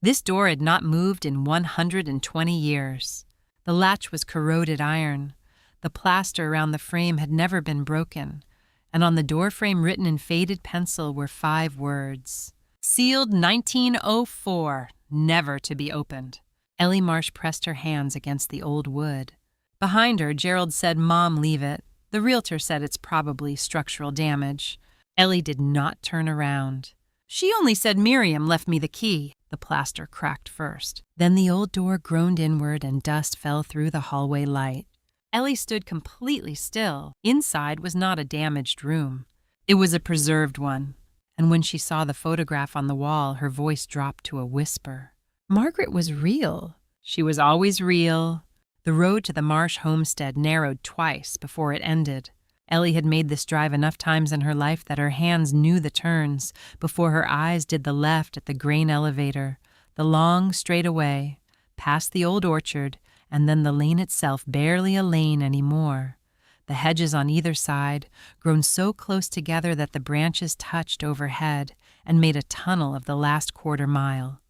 This door had not moved in 120 years. The latch was corroded iron. The plaster around the frame had never been broken, and on the doorframe written in faded pencil were 5 words. Sealed 1904, never to be opened. Ellie Marsh pressed her hands against the old wood. Behind her, Gerald said, "Mom, leave it." The realtor said it's probably structural damage. Ellie did not turn around. "She only said Miriam left me the key." The plaster cracked first. Then the old door groaned inward and dust fell through the hallway light. Ellie stood completely still. Inside was not a damaged room. It was a preserved one. And when she saw the photograph on the wall, her voice dropped to a whisper. Margaret was real. She was always real. The road to the Marsh homestead narrowed twice before it ended. Ellie had made this drive enough times in her life that her hands knew the turns before her eyes did the left at the grain elevator, the long straightaway, past the old orchard, and then the lane itself barely a lane anymore. The hedges on either side, grown so close together that the branches touched overhead and made a tunnel of the last quarter mile.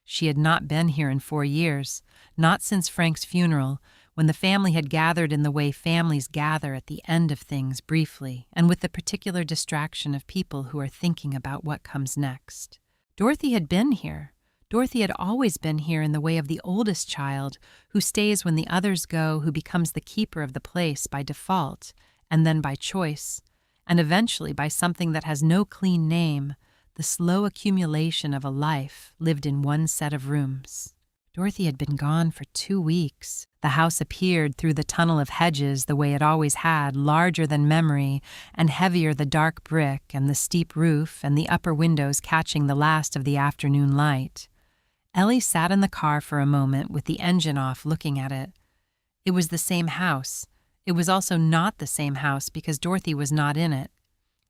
She had not been here in 4 years, not since Frank's funeral, when the family had gathered in the way families gather at the end of things briefly, and with the particular distraction of people who are thinking about what comes next. Dorothy had been here. Dorothy had always been here in the way of the oldest child, who stays when the others go, who becomes the keeper of the place by default, and then by choice, and eventually by something that has no clean name, the slow accumulation of a life lived in one set of rooms. Dorothy had been gone for 2 weeks. The house appeared through the tunnel of hedges the way it always had, larger than memory, and heavier the dark brick and the steep roof and the upper windows catching the last of the afternoon light. Ellie sat in the car for a moment with the engine off looking at it. It was the same house. It was also not the same house because Dorothy was not in it.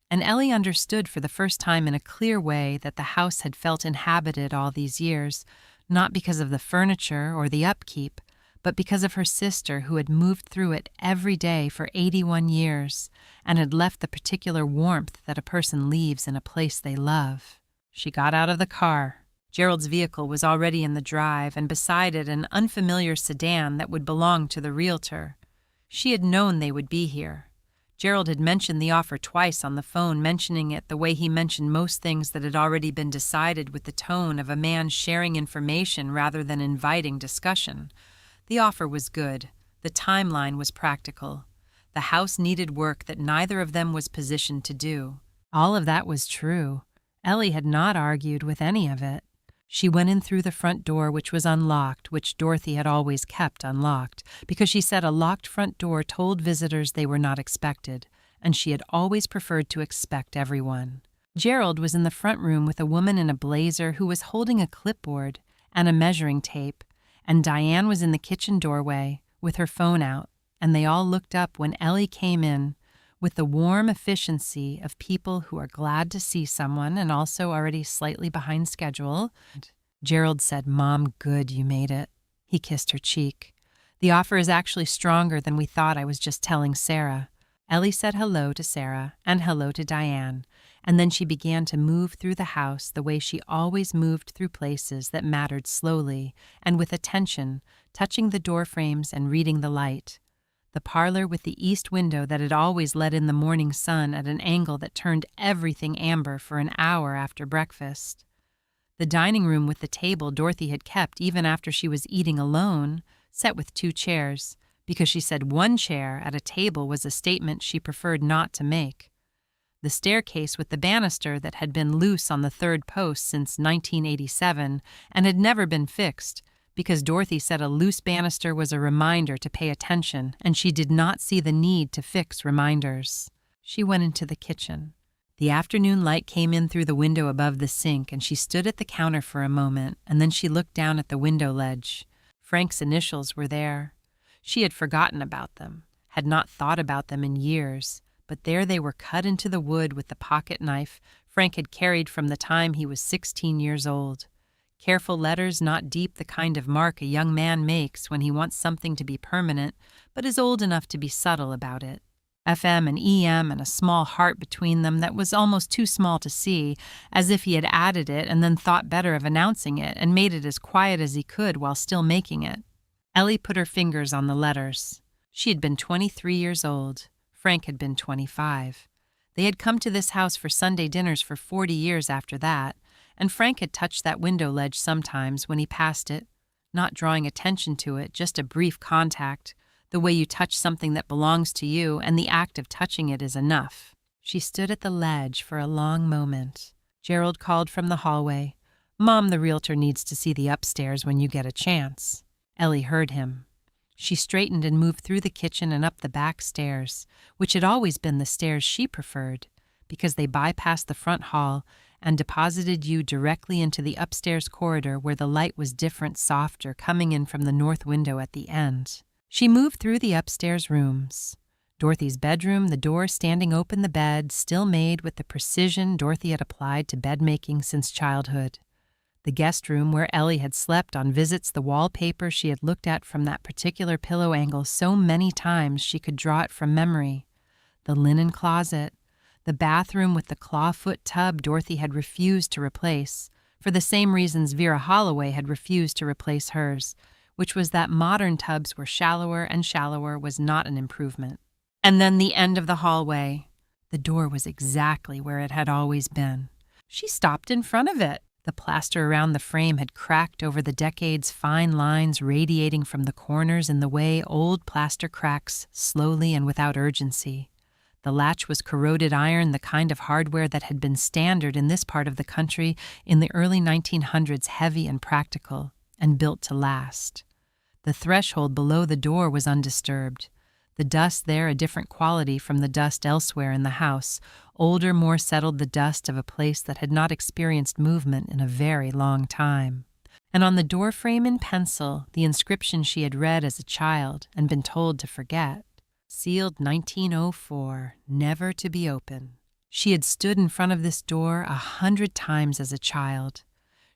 And Ellie understood for the first time in a clear way that the house had felt inhabited all these years, not because of the furniture or the upkeep, but because of her sister who had moved through it every day for 81 years and had left the particular warmth that a person leaves in a place they love. She got out of the car. Gerald's vehicle was already in the drive, and beside it an unfamiliar sedan that would belong to the realtor. She had known they would be here. Gerald had mentioned the offer twice on the phone, mentioning it the way he mentioned most things that had already been decided, with the tone of a man sharing information rather than inviting discussion. The offer was good. The timeline was practical. The house needed work that neither of them was positioned to do. All of that was true. Ellie had not argued with any of it. She went in through the front door, which was unlocked, which Dorothy had always kept unlocked, because she said a locked front door told visitors they were not expected, and she had always preferred to expect everyone. Gerald was in the front room with a woman in a blazer who was holding a clipboard and a measuring tape, and Diane was in the kitchen doorway with her phone out, and they all looked up when Ellie came in, with the warm efficiency of people who are glad to see someone and also already slightly behind schedule. Gerald said, "Mom, good, you made it." He kissed her cheek. "The offer is actually stronger than we thought. I was just telling Sarah." Ellie said hello to Sarah and hello to Diane, and then she began to move through the house the way she always moved through places that mattered, slowly and with attention, touching the door frames and reading the light. The parlor with the east window that had always let in the morning sun at an angle that turned everything amber for an hour after breakfast. The dining room with the table Dorothy had kept even after she was eating alone, set with 2 chairs, because she said 1 chair at a table was a statement she preferred not to make. The staircase with the banister that had been loose on the 3rd post since 1987 and had never been fixed, because Dorothy said a loose banister was a reminder to pay attention, and she did not see the need to fix reminders. She went into the kitchen. The afternoon light came in through the window above the sink, and she stood at the counter for a moment, and then she looked down at the window ledge. Frank's initials were there. She had forgotten about them, had not thought about them in years, but there they were cut into the wood with the pocket knife Frank had carried from the time he was 16 years old. Careful letters, not deep, the kind of mark a young man makes when he wants something to be permanent, but is old enough to be subtle about it. FM and EM and a small heart between them that was almost too small to see, as if he had added it and then thought better of announcing it and made it as quiet as he could while still making it. Ellie put her fingers on the letters. She had been 23 years old. Frank had been 25. They had come to this house for Sunday dinners for 40 years after that, and Frank had touched that window ledge sometimes when he passed it, not drawing attention to it, just a brief contact, the way you touch something that belongs to you, and the act of touching it is enough. She stood at the ledge for a long moment. Gerald called from the hallway, "Mom, the realtor needs to see the upstairs when you get a chance." Ellie heard him. She straightened and moved through the kitchen and up the back stairs, which had always been the stairs she preferred, because they bypassed the front hall and deposited you directly into the upstairs corridor where the light was different, softer, coming in from the north window at the end. She moved through the upstairs rooms. Dorothy's bedroom, the door standing open, the bed, still made with the precision Dorothy had applied to bed-making since childhood. The guest room where Ellie had slept on visits, the wallpaper she had looked at from that particular pillow angle so many times she could draw it from memory. The linen closet. The bathroom with the clawfoot tub Dorothy had refused to replace, for the same reasons Vera Holloway had refused to replace hers, which was that modern tubs were shallower and shallower was not an improvement. And then the end of the hallway. The door was exactly where it had always been. She stopped in front of it. The plaster around the frame had cracked over the decades, fine lines radiating from the corners in the way old plaster cracks, slowly and without urgency. The latch was corroded iron, the kind of hardware that had been standard in this part of the country in the early 1900s, heavy and practical, and built to last. The threshold below the door was undisturbed. The dust there a different quality from the dust elsewhere in the house, older, more settled, the dust of a place that had not experienced movement in a very long time. And on the doorframe in pencil, the inscription she had read as a child and been told to forget. Sealed 1904, never to be open. She had stood in front of this door 100 times as a child.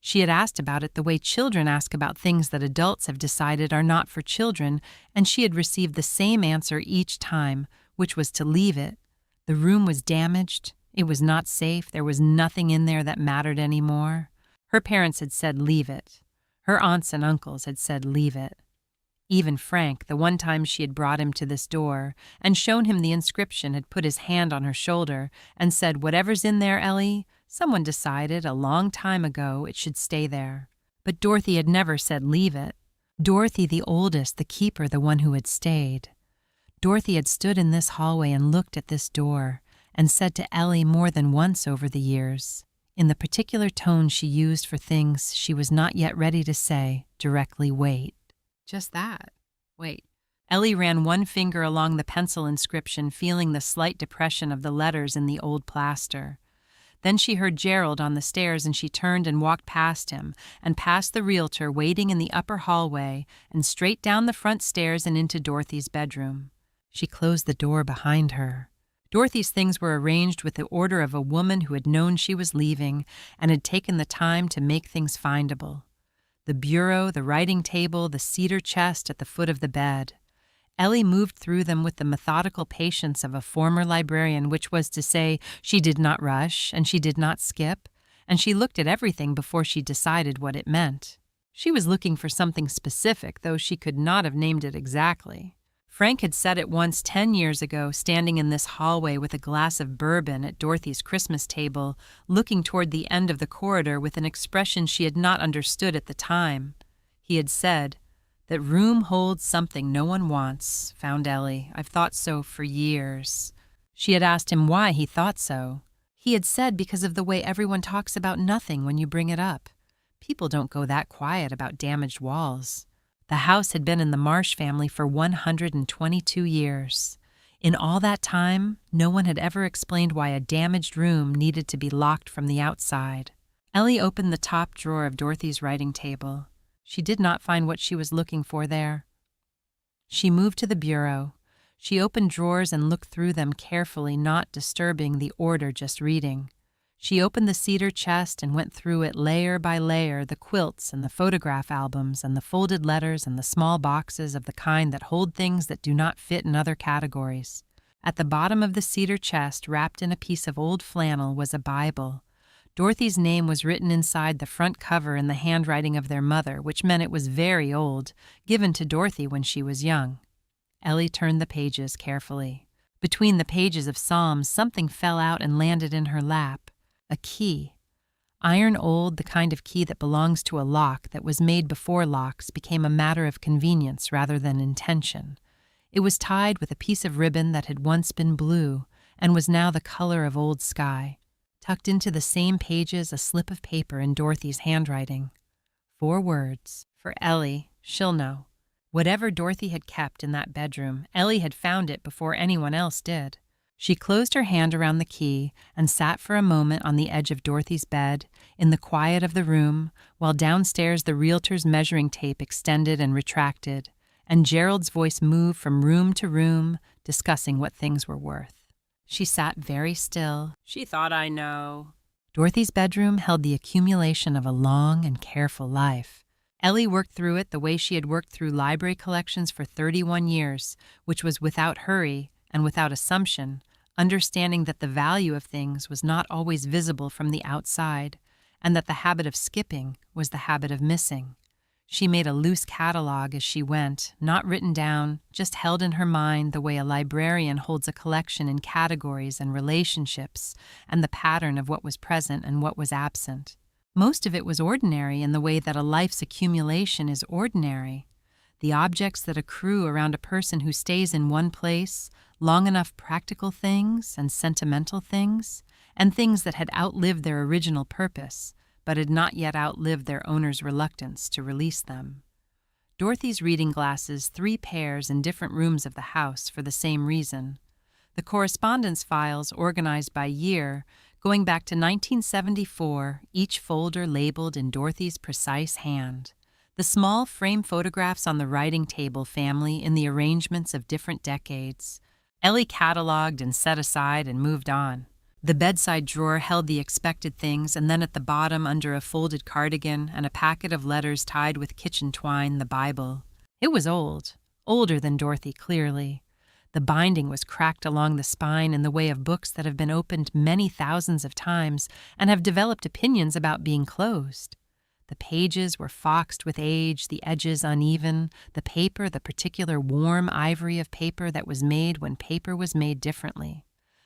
She had asked about it the way children ask about things that adults have decided are not for children, and she had received the same answer each time, which was to leave it. The room was damaged. It was not safe. There was nothing in there that mattered anymore. Her parents had said leave it. Her aunts and uncles had said leave it. Even Frank, the one time she had brought him to this door and shown him the inscription, had put his hand on her shoulder and said, "Whatever's in there, Ellie, someone decided a long time ago it should stay there." But Dorothy had never said leave it. Dorothy, the oldest, the keeper, the one who had stayed. Dorothy had stood in this hallway and looked at this door and said to Ellie more than once over the years, in the particular tone she used for things she was not yet ready to say, directly, "Wait." Just that. Wait. Ellie ran one finger along the pencil inscription, feeling the slight depression of the letters in the old plaster. Then she heard Gerald on the stairs, and she turned and walked past him, and past the realtor waiting in the upper hallway, and straight down the front stairs and into Dorothy's bedroom. She closed the door behind her. Dorothy's things were arranged with the order of a woman who had known she was leaving and had taken the time to make things findable. The bureau, the writing table, the cedar chest at the foot of the bed. Ellie moved through them with the methodical patience of a former librarian, which was to say, she did not rush and she did not skip, and she looked at everything before she decided what it meant. She was looking for something specific, though she could not have named it exactly. Frank had said it once 10 years ago, standing in this hallway with a glass of bourbon at Dorothy's Christmas table, looking toward the end of the corridor with an expression she had not understood at the time. He had said, "That room holds something no one wants, found Ellie. I've thought so for years." She had asked him why he thought so. He had said because of the way everyone talks about nothing when you bring it up. People don't go that quiet about damaged walls. The house had been in the Marsh family for 122 years. In all that time, no one had ever explained why a damaged room needed to be locked from the outside. Ellie opened the top drawer of Dorothy's writing table. She did not find what she was looking for there. She moved to the bureau. She opened drawers and looked through them carefully, not disturbing the order, just reading. She opened the cedar chest and went through it layer by layer, the quilts and the photograph albums and the folded letters and the small boxes of the kind that hold things that do not fit in other categories. At the bottom of the cedar chest, wrapped in a piece of old flannel, was a Bible. Dorothy's name was written inside the front cover in the handwriting of their mother, which meant it was very old, given to Dorothy when she was young. Ellie turned the pages carefully. Between the pages of Psalms, something fell out and landed in her lap. A key. Iron old, the kind of key that belongs to a lock that was made before locks became a matter of convenience rather than intention. It was tied with a piece of ribbon that had once been blue and was now the color of old sky. Tucked into the same pages, a slip of paper in Dorothy's handwriting. 4 words. For Ellie, she'll know. Whatever Dorothy had kept in that bedroom, Ellie had found it before anyone else did. She closed her hand around the key and sat for a moment on the edge of Dorothy's bed, in the quiet of the room, while downstairs the realtor's measuring tape extended and retracted, and Gerald's voice moved from room to room, discussing what things were worth. She sat very still. She thought, I know. Dorothy's bedroom held the accumulation of a long and careful life. Ellie worked through it the way she had worked through library collections for 31 years, which was without hurry and without assumption, understanding that the value of things was not always visible from the outside, and that the habit of skipping was the habit of missing. She made a loose catalog as she went, not written down, just held in her mind the way a librarian holds a collection in categories and relationships, and the pattern of what was present and what was absent. Most of it was ordinary in the way that a life's accumulation is ordinary. The objects that accrue around a person who stays in one place, long enough, practical things and sentimental things, and things that had outlived their original purpose, but had not yet outlived their owner's reluctance to release them. Dorothy's reading glasses, 3 pairs in different rooms of the house for the same reason. The correspondence files organized by year, going back to 1974, each folder labeled in Dorothy's precise hand. The small frame photographs on the writing table family in the arrangements of different decades. Ellie cataloged and set aside and moved on. The bedside drawer held the expected things, and then at the bottom, under a folded cardigan and a packet of letters tied with kitchen twine, the Bible. It was old, older than Dorothy, clearly. The binding was cracked along the spine in the way of books that have been opened many thousands of times and have developed opinions about being closed. The pages were foxed with age, the edges uneven, the paper the particular warm ivory of paper that was made when paper was made differently.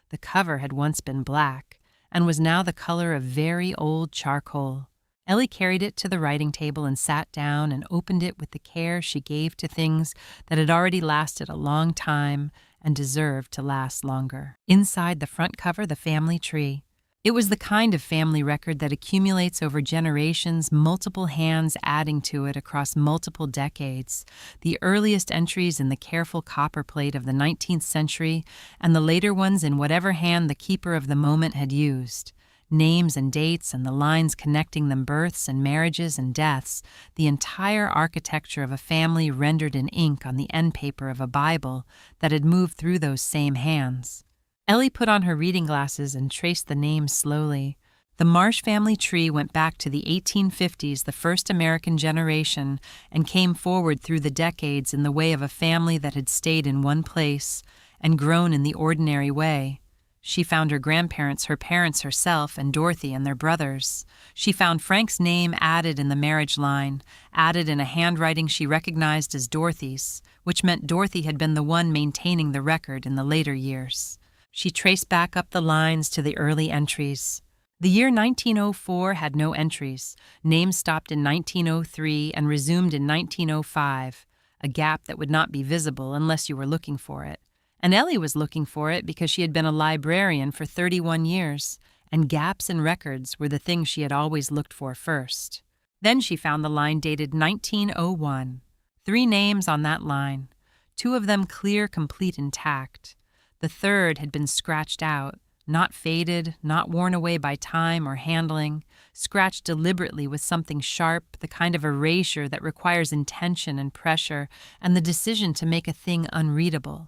The cover had once been black and was now the color of very old charcoal. Ellie carried it to the writing table and sat down and opened it with the care she gave to things that had already lasted a long time and deserved to last longer. Inside the front cover, the family tree. It was the kind of family record that accumulates over generations, multiple hands adding to it across multiple decades, the earliest entries in the careful copperplate of the 19th century and the later ones in whatever hand the keeper of the moment had used. Names and dates and the lines connecting them, births and marriages and deaths, the entire architecture of a family rendered in ink on the end paper of a Bible that had moved through those same hands. Ellie put on her reading glasses and traced the names slowly. The Marsh family tree went back to the 1850s, the first American generation, and came forward through the decades in the way of a family that had stayed in one place and grown in the ordinary way. She found her grandparents, her parents, herself, and Dorothy and their brothers. She found Frank's name added in the marriage line, added in a handwriting she recognized as Dorothy's, which meant Dorothy had been the one maintaining the record in the later years. She traced back up the lines to the early entries. The year 1904 had no entries. Names stopped in 1903 and resumed in 1905, a gap that would not be visible unless you were looking for it. And Ellie was looking for it because she had been a librarian for 31 years, and gaps in records were the things she had always looked for first. Then she found the line dated 1901. 3 names on that line, 2 of them clear, complete, intact. The third had been scratched out, not faded, not worn away by time or handling, scratched deliberately with something sharp, the kind of erasure that requires intention and pressure and the decision to make a thing unreadable.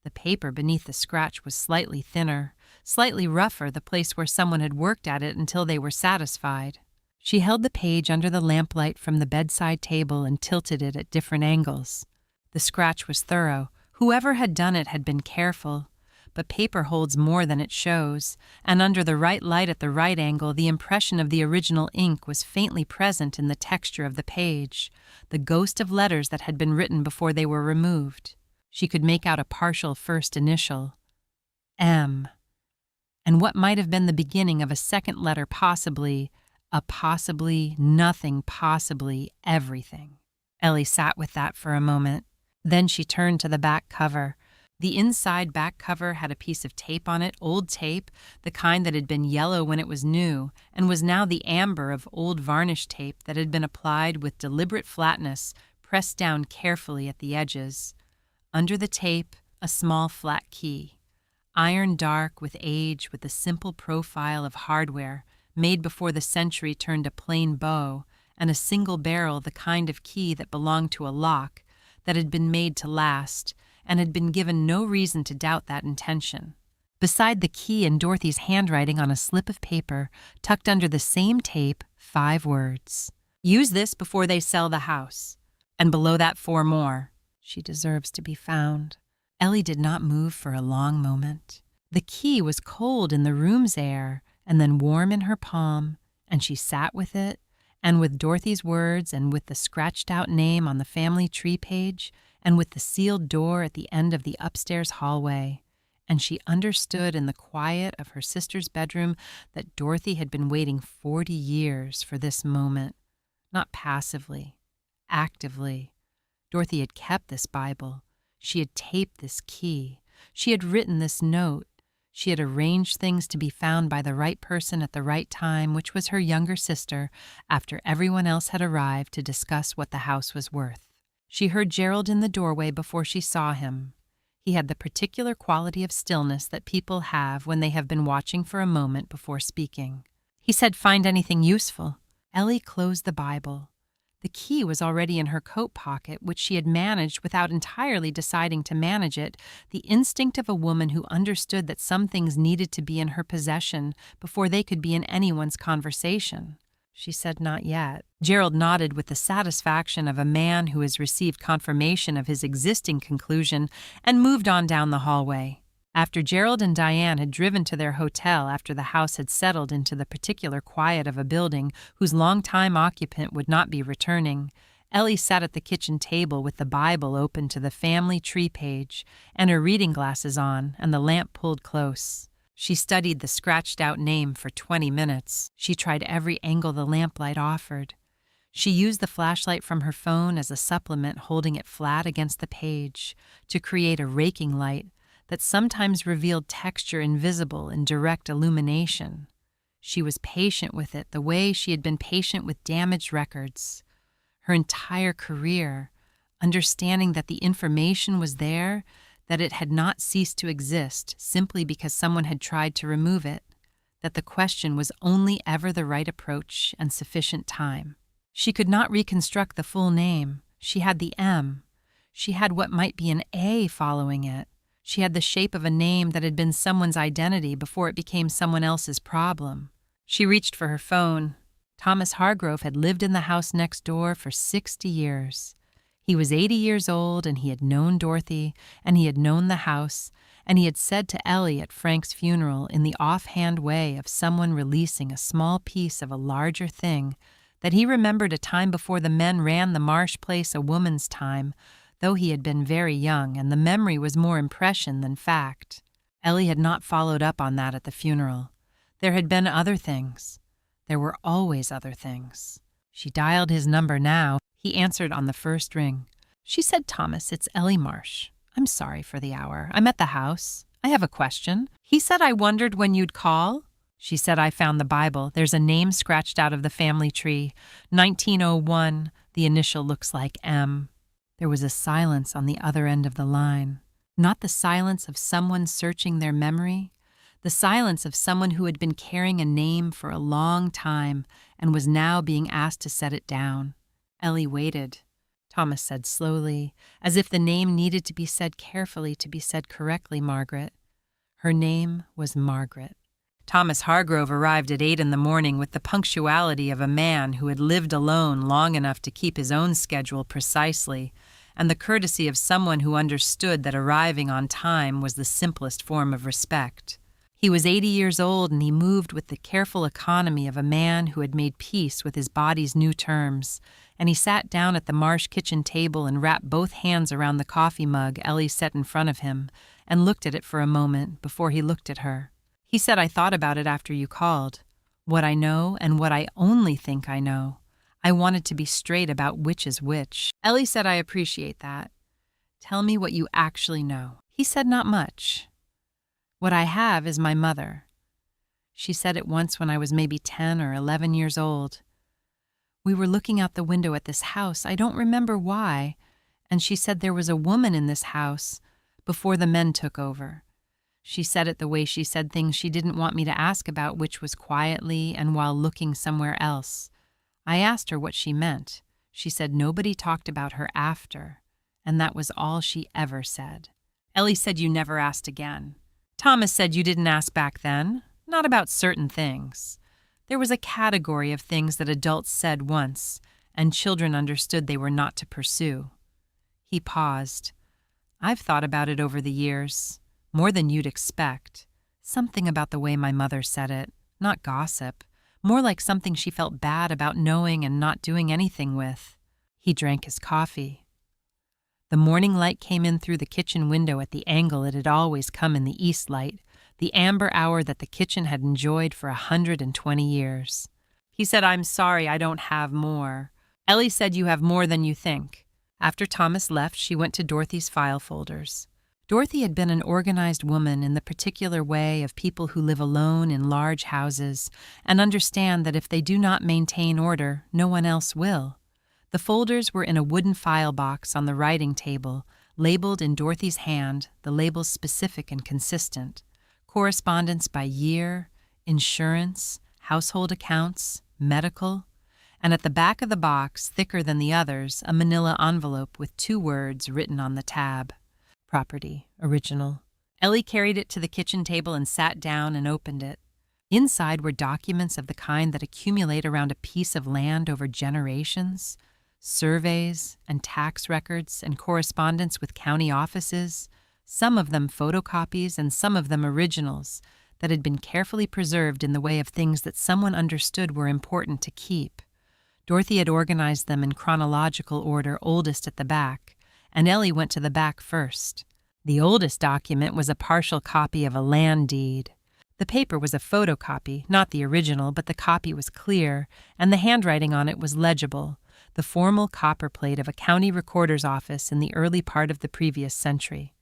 The paper beneath the scratch was slightly thinner, slightly rougher, the place where someone had worked at it until they were satisfied. She held the page under the lamplight from the bedside table and tilted it at different angles. The scratch was thorough. Whoever had done it had been careful, but paper holds more than it shows, and under the right light at the right angle, the impression of the original ink was faintly present in the texture of the page, the ghost of letters that had been written before they were removed. She could make out a partial first initial, M, and what might have been the beginning of a second letter, possibly, a possibly, nothing, possibly, everything. Ellie sat with that for a moment. Then she turned to the back cover. The inside back cover had a piece of tape on it, old tape, the kind that had been yellow when it was new, and was now the amber of old varnish tape that had been applied with deliberate flatness, pressed down carefully at the edges. Under the tape, a small flat key, iron dark with age, with the simple profile of hardware, made before the century turned a plain bow, and a single barrel, the kind of key that belonged to a lock, that had been made to last, and had been given no reason to doubt that intention. Beside the key in Dorothy's handwriting on a slip of paper, tucked under the same tape, 5 words. Use this before they sell the house. And below that 4 more. She deserves to be found. Ellie did not move for a long moment. The key was cold in the room's air, and then warm in her palm, and she sat with it, and with Dorothy's words, and with the scratched-out name on the family tree page, and with the sealed door at the end of the upstairs hallway, and she understood in the quiet of her sister's bedroom that Dorothy had been waiting 40 years for this moment, not passively, actively. Dorothy had kept this Bible. She had taped this key. She had written this note. She had arranged things to be found by the right person at the right time, which was her younger sister, after everyone else had arrived to discuss what the house was worth. She heard Gerald in the doorway before she saw him. He had the particular quality of stillness that people have when they have been watching for a moment before speaking. He said, "Find anything useful?" Ellie closed the Bible. The key was already in her coat pocket, which she had managed without entirely deciding to manage it, the instinct of a woman who understood that some things needed to be in her possession before they could be in anyone's conversation. She said, "Not yet." Gerald nodded with the satisfaction of a man who has received confirmation of his existing conclusion and moved on down the hallway. After Gerald and Diane had driven to their hotel after the house had settled into the particular quiet of a building whose long-time occupant would not be returning, Ellie sat at the kitchen table with the Bible open to the family tree page and her reading glasses on and the lamp pulled close. She studied the scratched-out name for 20 minutes. She tried every angle the lamplight offered. She used the flashlight from her phone as a supplement, holding it flat against the page, to create a raking light that sometimes revealed texture invisible in direct illumination. She was patient with it the way she had been patient with damaged records. Her entire career, understanding that the information was there, that it had not ceased to exist simply because someone had tried to remove it, that the question was only ever the right approach and sufficient time. She could not reconstruct the full name. She had the M. She had what might be an A following it. She had the shape of a name that had been someone's identity before it became someone else's problem. She reached for her phone. Thomas Hargrove had lived in the house next door for 60 years. He was 80 years old, and he had known Dorothy, and he had known the house, and he had said to Ellie at Frank's funeral in the offhand way of someone releasing a small piece of a larger thing that he remembered a time before the men ran the Marsh place a woman's time, though he had been very young, and the memory was more impression than fact. Ellie had not followed up on that at the funeral. There had been other things. There were always other things. She dialed his number now. He answered on the first ring. She said, "Thomas, it's Ellie Marsh. I'm sorry for the hour. I'm at the house. I have a question." He said, "I wondered when you'd call." She said, "I found the Bible. There's a name scratched out of the family tree. 1901. The initial looks like M." There was a silence on the other end of the line. Not the silence of someone searching their memory, the silence of someone who had been carrying a name for a long time and was now being asked to set it down. Ellie waited. Thomas said slowly, as if the name needed to be said carefully to be said correctly, "Margaret." Her name was Margaret. Thomas Hargrove arrived at 8 in the morning with the punctuality of a man who had lived alone long enough to keep his own schedule precisely, and the courtesy of someone who understood that arriving on time was the simplest form of respect. He was 80 years old, and he moved with the careful economy of a man who had made peace with his body's new terms, and he sat down at the Marsh kitchen table and wrapped both hands around the coffee mug Ellie set in front of him and looked at it for a moment before he looked at her. He said, "I thought about it after you called. What I know and what I only think I know. I wanted to be straight about which is which." Ellie said, "I appreciate that. Tell me what you actually know." He said, "Not much. What I have is my mother. She said it once when I was maybe 10 or 11 years old. We were looking out the window at this house, I don't remember why, and she said there was a woman in this house before the men took over. She said it the way she said things she didn't want me to ask about, which was quietly and while looking somewhere else. I asked her what she meant. She said nobody talked about her after, and that was all she ever said." Ellie said, "You never asked again." Thomas said, "You didn't ask back then? Not about certain things. There was a category of things that adults said once, and children understood they were not to pursue." He paused. "I've thought about it over the years, more than you'd expect. Something about the way my mother said it, not gossip, more like something she felt bad about knowing and not doing anything with." He drank his coffee. The morning light came in through the kitchen window at the angle it had always come in the east light, the amber hour that the kitchen had enjoyed for 120 years. He said, "I'm sorry, I don't have more." Ellie said, "You have more than you think." After Thomas left, she went to Dorothy's file folders. Dorothy had been an organized woman in the particular way of people who live alone in large houses and understand that if they do not maintain order, no one else will. The folders were in a wooden file box on the writing table, labeled in Dorothy's hand, the labels specific and consistent. Correspondence by year, insurance, household accounts, medical, and at the back of the box, thicker than the others, a manila envelope with 2 words written on the tab. Property, original. Ellie carried it to the kitchen table and sat down and opened it. Inside were documents of the kind that accumulate around a piece of land over generations. Surveys and tax records and correspondence with county offices, some of them photocopies and some of them originals that had been carefully preserved in the way of things that someone understood were important to keep. Dorothy had organized them in chronological order, oldest at the back, and Ellie went to the back first. The oldest document was a partial copy of a land deed. The paper was a photocopy, not the original, but the copy was clear, and the handwriting on it was legible, the formal copperplate of a county recorder's office in the early part of the previous century.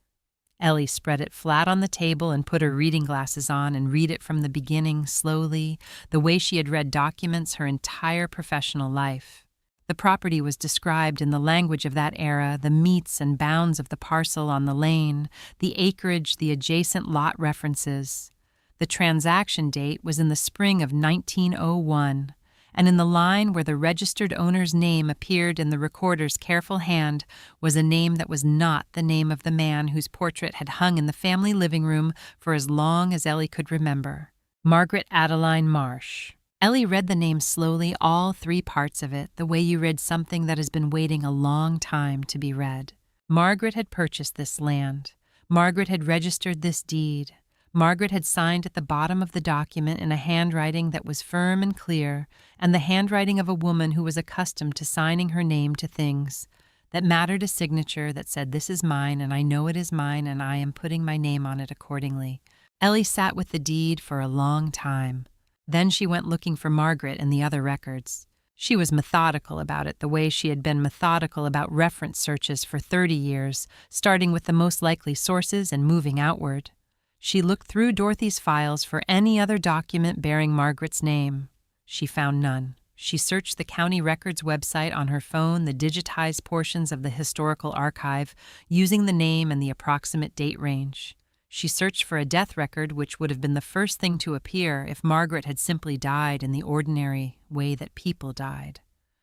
Ellie spread it flat on the table and put her reading glasses on and read it from the beginning, slowly, the way she had read documents her entire professional life. The property was described in the language of that era, the metes and bounds of the parcel on the lane, the acreage, the adjacent lot references. The transaction date was in the spring of 1901. And in the line where the registered owner's name appeared in the recorder's careful hand was a name that was not the name of the man whose portrait had hung in the family living room for as long as Ellie could remember. Margaret Adeline Marsh. Ellie read the name slowly, all 3 parts of it, the way you read something that has been waiting a long time to be read. Margaret had purchased this land. Margaret had registered this deed. Margaret had signed at the bottom of the document in a handwriting that was firm and clear, and the handwriting of a woman who was accustomed to signing her name to things that mattered, a signature that said, "This is mine, and I know it is mine, and I am putting my name on it accordingly." Ellie sat with the deed for a long time. Then she went looking for Margaret in the other records. She was methodical about it, the way she had been methodical about reference searches for 30 years, starting with the most likely sources and moving outward. She looked through Dorothy's files for any other document bearing Margaret's name. She found none. She searched the county records website on her phone, the digitized portions of the historical archive, using the name and the approximate date range. She searched for a death record, which would have been the first thing to appear if Margaret had simply died in the ordinary way that people died.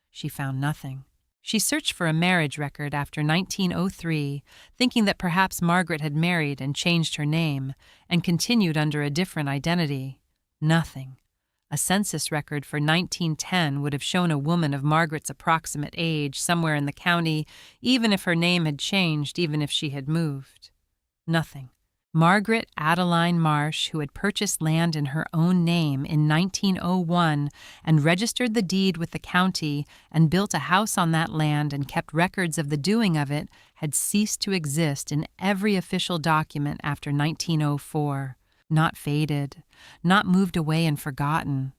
She found nothing. She searched for a marriage record after 1903, thinking that perhaps Margaret had married and changed her name and continued under a different identity. Nothing. A census record for 1910 would have shown a woman of Margaret's approximate age somewhere in the county, even if her name had changed, even if she had moved. Nothing. Margaret Adeline Marsh, who had purchased land in her own name in 1901 and registered the deed with the county and built a house on that land and kept records of the doing of it, had ceased to exist in every official document after 1904. Not faded, not moved away and forgotten.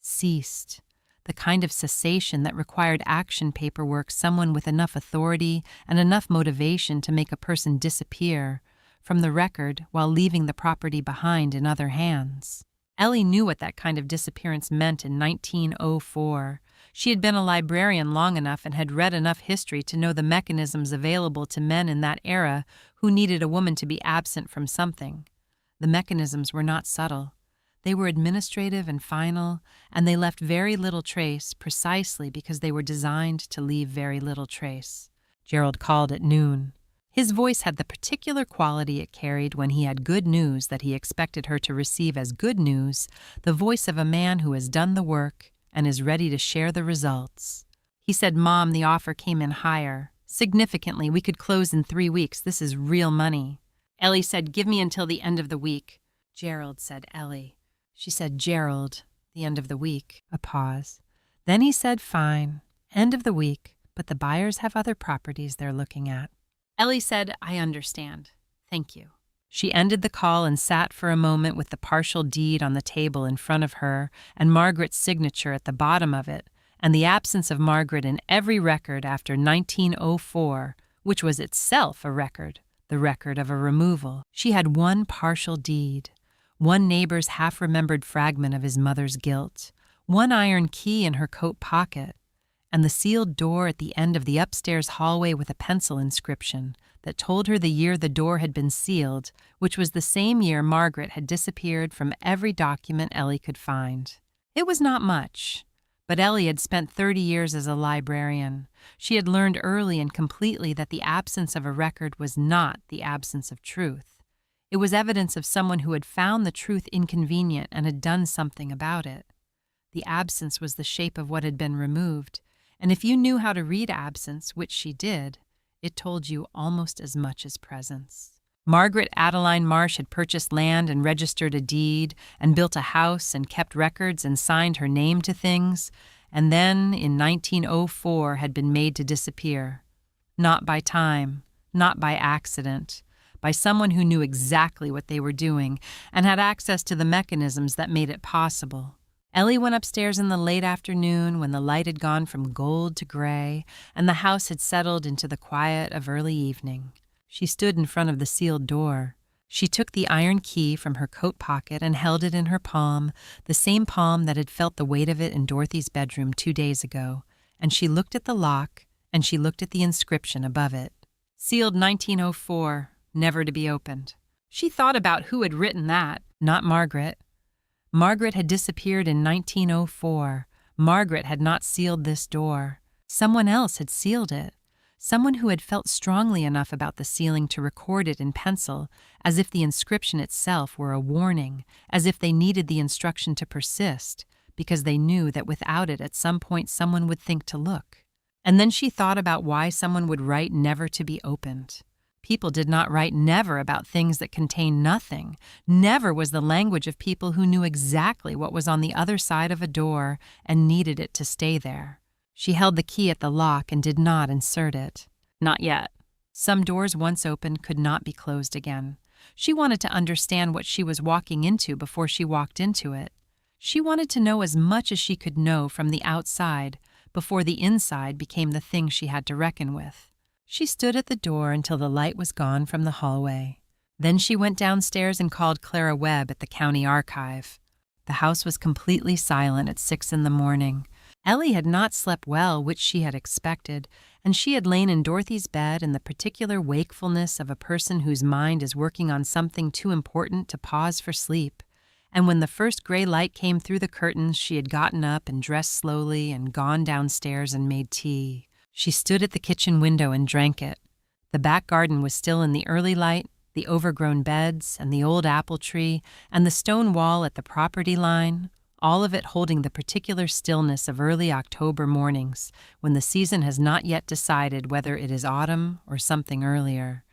Ceased. The kind of cessation that required action paperwork, someone with enough authority and enough motivation to make a person disappear from the record while leaving the property behind in other hands. Ellie knew what that kind of disappearance meant in 1904. She had been a librarian long enough and had read enough history to know the mechanisms available to men in that era who needed a woman to be absent from something. The mechanisms were not subtle. They were administrative and final, and they left very little trace precisely because they were designed to leave very little trace. Gerald called at noon. His voice had the particular quality it carried when he had good news that he expected her to receive as good news, the voice of a man who has done the work and is ready to share the results. He said, "Mom, the offer came in higher. Significantly, we could close in 3 weeks. This is real money." Ellie said, "Give me until the end of the week." Gerald said, "Ellie." She said, "Gerald, the end of the week." A pause. Then he said, "Fine, end of the week, but the buyers have other properties they're looking at." Ellie said, "I understand. Thank you." She ended the call and sat for a moment with the partial deed on the table in front of her and Margaret's signature at the bottom of it, and the absence of Margaret in every record after 1904, which was itself a record, the record of a removal. She had one partial deed, one neighbor's half-remembered fragment of his mother's guilt, one iron key in her coat pocket, and the sealed door at the end of the upstairs hallway with a pencil inscription that told her the year the door had been sealed, which was the same year Margaret had disappeared from every document Ellie could find. It was not much, but Ellie had spent 30 years as a librarian. She had learned early and completely that the absence of a record was not the absence of truth. It was evidence of someone who had found the truth inconvenient and had done something about it. The absence was the shape of what had been removed, and if you knew how to read absence, which she did, it told you almost as much as presence. Margaret Adeline Marsh had purchased land and registered a deed and built a house and kept records and signed her name to things, and then, in 1904, had been made to disappear. Not by time, not by accident, by someone who knew exactly what they were doing and had access to the mechanisms that made it possible. Ellie went upstairs in the late afternoon when the light had gone from gold to gray and the house had settled into the quiet of early evening. She stood in front of the sealed door. She took the iron key from her coat pocket and held it in her palm, the same palm that had felt the weight of it in Dorothy's bedroom 2 days ago, and she looked at the lock and she looked at the inscription above it. Sealed 1904, never to be opened. She thought about who had written that, not Margaret. Margaret had disappeared in 1904. Margaret had not sealed this door. Someone else had sealed it. Someone who had felt strongly enough about the sealing to record it in pencil, as if the inscription itself were a warning, as if they needed the instruction to persist, because they knew that without it at some point someone would think to look. And then she thought about why someone would write never to be opened. People did not write never about things that contained nothing. Never was the language of people who knew exactly what was on the other side of a door and needed it to stay there. She held the key at the lock and did not insert it. Not yet. Some doors once opened could not be closed again. She wanted to understand what she was walking into before she walked into it. She wanted to know as much as she could know from the outside before the inside became the thing she had to reckon with. She stood at the door until the light was gone from the hallway. Then she went downstairs and called Clara Webb at the county archive. The house was completely silent at 6 a.m. Ellie had not slept well, which she had expected, and she had lain in Dorothy's bed in the particular wakefulness of a person whose mind is working on something too important to pause for sleep. And when the first gray light came through the curtains, she had gotten up and dressed slowly and gone downstairs and made tea. She stood at the kitchen window and drank it. The back garden was still in the early light, the overgrown beds and the old apple tree and the stone wall at the property line, all of it holding the particular stillness of early October mornings when the season has not yet decided whether it is autumn or something earlier.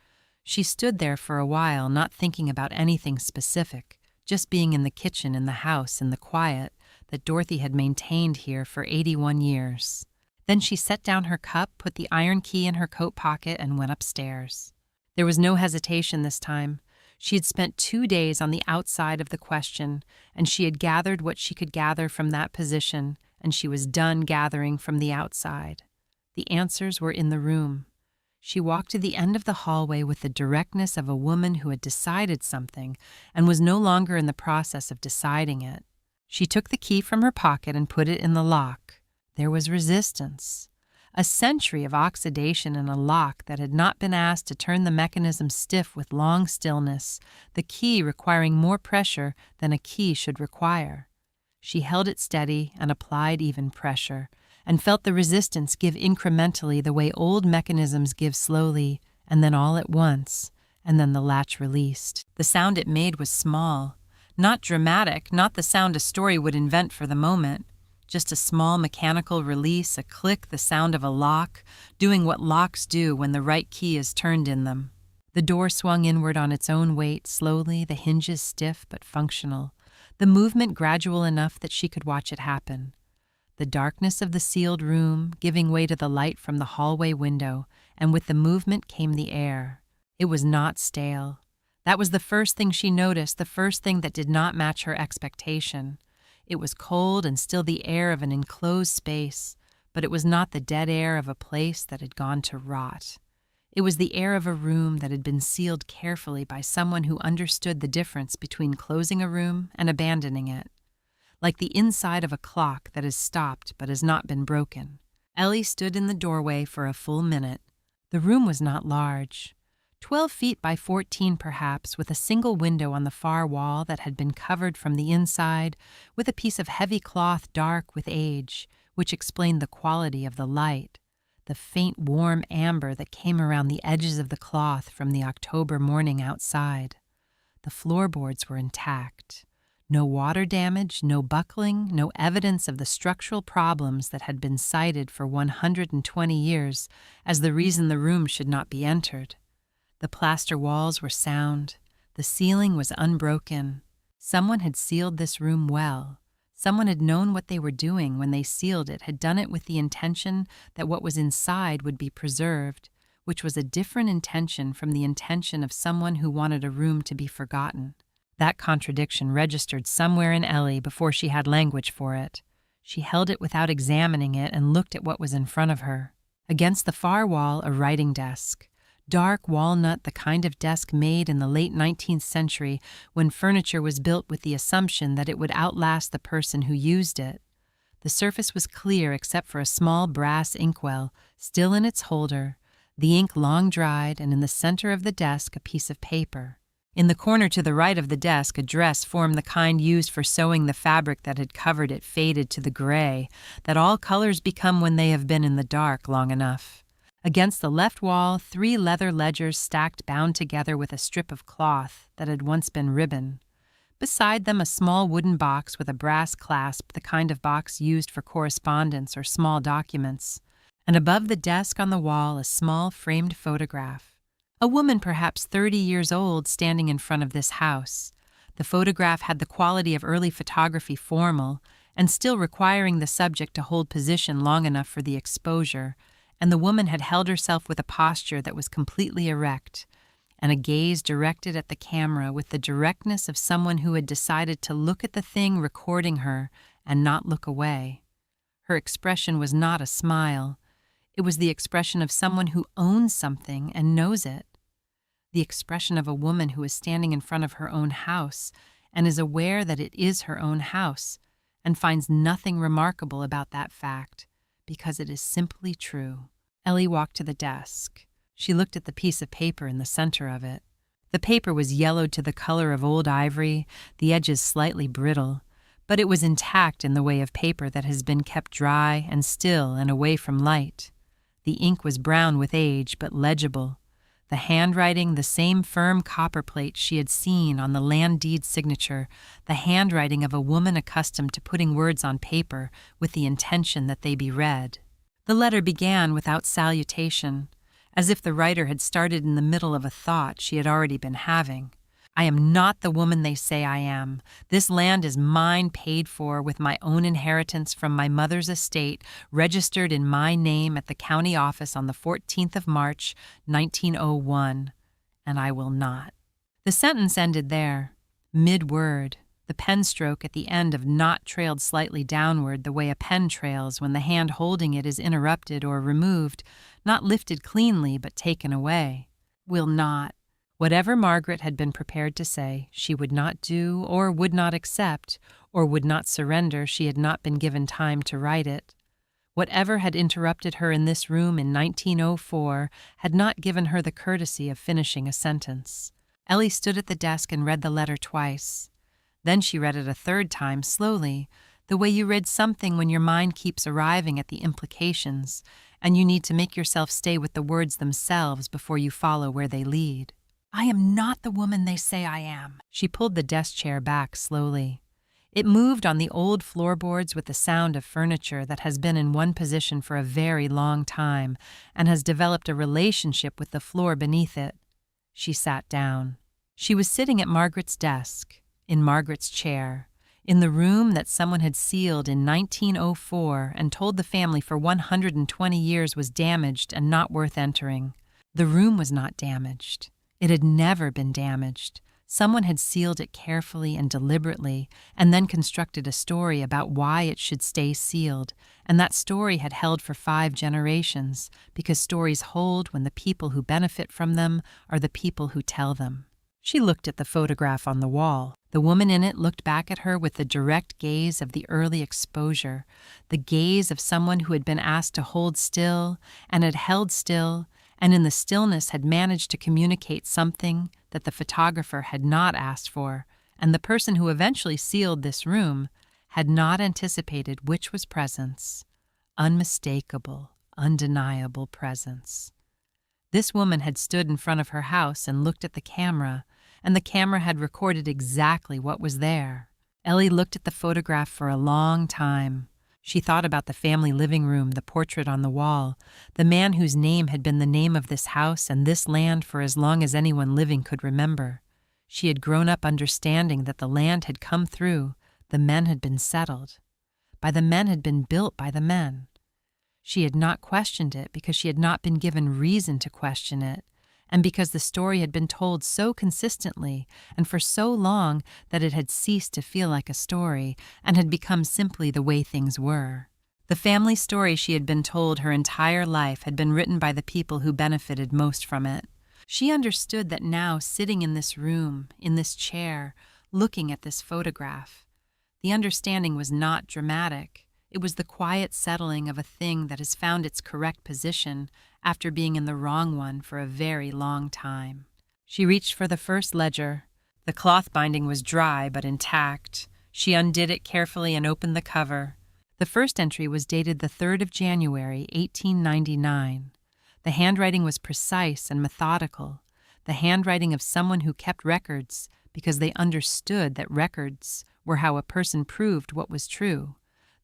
She stood there for a while, not thinking about anything specific, just being in the kitchen in the house in the quiet that Dorothy had maintained here for 81 years. Then she set down her cup, put the iron key in her coat pocket, and went upstairs. There was no hesitation this time. She had spent 2 days on the outside of the question, and she had gathered what she could gather from that position, and she was done gathering from the outside. The answers were in the room. She walked to the end of the hallway with the directness of a woman who had decided something and was no longer in the process of deciding it. She took the key from her pocket and put it in the lock. There was resistance. A century of oxidation in a lock that had not been asked to turn the mechanism stiff with long stillness, the key requiring more pressure than a key should require. She held it steady and applied even pressure, and felt the resistance give incrementally the way old mechanisms give slowly, and then all at once, and then the latch released. The sound it made was small, not dramatic, not the sound a story would invent for the moment. Just a small mechanical release, a click, the sound of a lock, doing what locks do when the right key is turned in them. The door swung inward on its own weight, slowly, the hinges stiff but functional, the movement gradual enough that she could watch it happen. The darkness of the sealed room, giving way to the light from the hallway window, and with the movement came the air. It was not stale. That was the first thing she noticed, the first thing that did not match her expectation. It was cold and still the air of an enclosed space, but it was not the dead air of a place that had gone to rot. It was the air of a room that had been sealed carefully by someone who understood the difference between closing a room and abandoning it. Like the inside of a clock that has stopped but has not been broken. Ellie stood in the doorway for a full minute. The room was not large. 12 feet by 14 perhaps, with a single window on the far wall that had been covered from the inside with a piece of heavy cloth dark with age, which explained the quality of the light, the faint warm amber that came around the edges of the cloth from the October morning outside. The floorboards were intact. No water damage, no buckling, no evidence of the structural problems that had been cited for 120 years as the reason the room should not be entered. The plaster walls were sound. The ceiling was unbroken. Someone had sealed this room well. Someone had known what they were doing when they sealed it, had done it with the intention that what was inside would be preserved, which was a different intention from the intention of someone who wanted a room to be forgotten. That contradiction registered somewhere in Ellie before she had language for it. She held it without examining it and looked at what was in front of her. Against the far wall, a writing desk. Dark walnut, the kind of desk made in the late 19th century when furniture was built with the assumption that it would outlast the person who used it. The surface was clear except for a small brass inkwell, still in its holder, the ink long dried, and in the center of the desk a piece of paper. In the corner to the right of the desk, a dress formed the kind used for sewing the fabric that had covered it faded to the gray, that all colors become when they have been in the dark long enough. Against the left wall, 3 leather ledgers stacked bound together with a strip of cloth that had once been ribbon. Beside them, a small wooden box with a brass clasp, the kind of box used for correspondence or small documents. And above the desk on the wall, a small framed photograph. A woman perhaps 30 years old standing in front of this house. The photograph had the quality of early photography, formal, and still requiring the subject to hold position long enough for the exposure, and the woman had held herself with a posture that was completely erect, and a gaze directed at the camera with the directness of someone who had decided to look at the thing recording her and not look away. Her expression was not a smile. It was the expression of someone who owns something and knows it. The expression of a woman who is standing in front of her own house and is aware that it is her own house and finds nothing remarkable about that fact, because it is simply true. Ellie walked to the desk. She looked at the piece of paper in the center of it. The paper was yellowed to the color of old ivory, the edges slightly brittle, but it was intact in the way of paper that has been kept dry and still and away from light. The ink was brown with age, but legible. The handwriting, the same firm copperplate she had seen on the land deed signature, the handwriting of a woman accustomed to putting words on paper with the intention that they be read. The letter began without salutation, as if the writer had started in the middle of a thought she had already been having. I am not the woman they say I am. This land is mine, paid for, with my own inheritance from my mother's estate, registered in my name at the county office on the 14th of March, 1901, and I will not. The sentence ended there, mid-word. The pen stroke at the end of not trailed slightly downward the way a pen trails when the hand holding it is interrupted or removed, not lifted cleanly but taken away. Will not. Whatever Margaret had been prepared to say, she would not do or would not accept or would not surrender. She had not been given time to write it. Whatever had interrupted her in this room in 1904 had not given her the courtesy of finishing a sentence. Ellie stood at the desk and read the letter twice. Then she read it a third time, slowly, the way you read something when your mind keeps arriving at the implications, and you need to make yourself stay with the words themselves before you follow where they lead. I am not the woman they say I am. She pulled the desk chair back slowly. It moved on the old floorboards with the sound of furniture that has been in one position for a very long time and has developed a relationship with the floor beneath it. She sat down. She was sitting at Margaret's desk, in Margaret's chair, in the room that someone had sealed in 1904 and told the family for 120 years was damaged and not worth entering. The room was not damaged. It had never been damaged. Someone had sealed it carefully and deliberately, and then constructed a story about why it should stay sealed, and that story had held for 5 generations, because stories hold when the people who benefit from them are the people who tell them. She looked at the photograph on the wall. The woman in it looked back at her with the direct gaze of the early exposure, the gaze of someone who had been asked to hold still and had held still, and in the stillness had managed to communicate something that the photographer had not asked for, and the person who eventually sealed this room had not anticipated which was presence, unmistakable, undeniable presence. This woman had stood in front of her house and looked at the camera, and the camera had recorded exactly what was there. Ellie looked at the photograph for a long time. She thought about the family living room, the portrait on the wall, the man whose name had been the name of this house and this land for as long as anyone living could remember. She had grown up understanding that the land had come through, the men had been settled. By the men had been built by the men. She had not questioned it because she had not been given reason to question it, and because the story had been told so consistently and for so long that it had ceased to feel like a story and had become simply the way things were. The family story she had been told her entire life had been written by the people who benefited most from it. She understood that now, sitting in this room, in this chair, looking at this photograph, the understanding was not dramatic. It was the quiet settling of a thing that has found its correct position after being in the wrong one for a very long time. She reached for the first ledger. The cloth binding was dry but intact. She undid it carefully and opened the cover. The first entry was dated the 3rd of January, 1899. The handwriting was precise and methodical, the handwriting of someone who kept records because they understood that records were how a person proved what was true.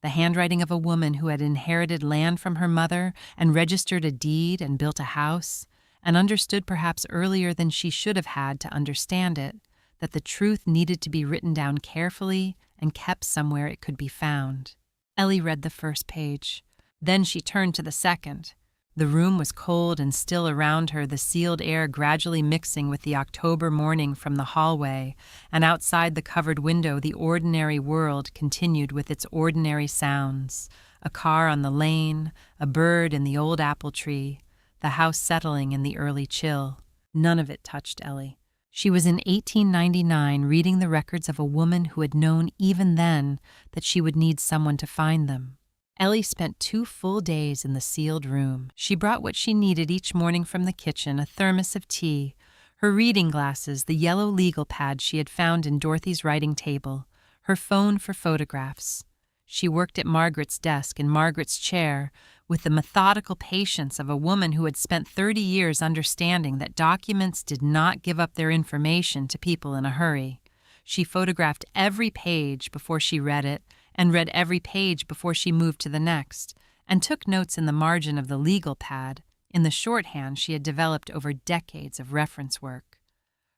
The handwriting of a woman who had inherited land from her mother and registered a deed and built a house, and understood perhaps earlier than she should have had to understand it, that the truth needed to be written down carefully and kept somewhere it could be found. Ellie read the first page. Then she turned to the second. The room was cold and still around her, the sealed air gradually mixing with the October morning from the hallway, and outside the covered window the ordinary world continued with its ordinary sounds. A car on the lane, a bird in the old apple tree, the house settling in the early chill. None of it touched Ellie. She was in 1899 reading the records of a woman who had known even then that she would need someone to find them. Ellie spent 2 full days in the sealed room. She brought what she needed each morning from the kitchen, a thermos of tea, her reading glasses, the yellow legal pad she had found in Dorothy's writing table, her phone for photographs. She worked at Margaret's desk in Margaret's chair with the methodical patience of a woman who had spent 30 years understanding that documents did not give up their information to people in a hurry. She photographed every page before she read it and read every page before she moved to the next, and took notes in the margin of the legal pad, in the shorthand she had developed over decades of reference work.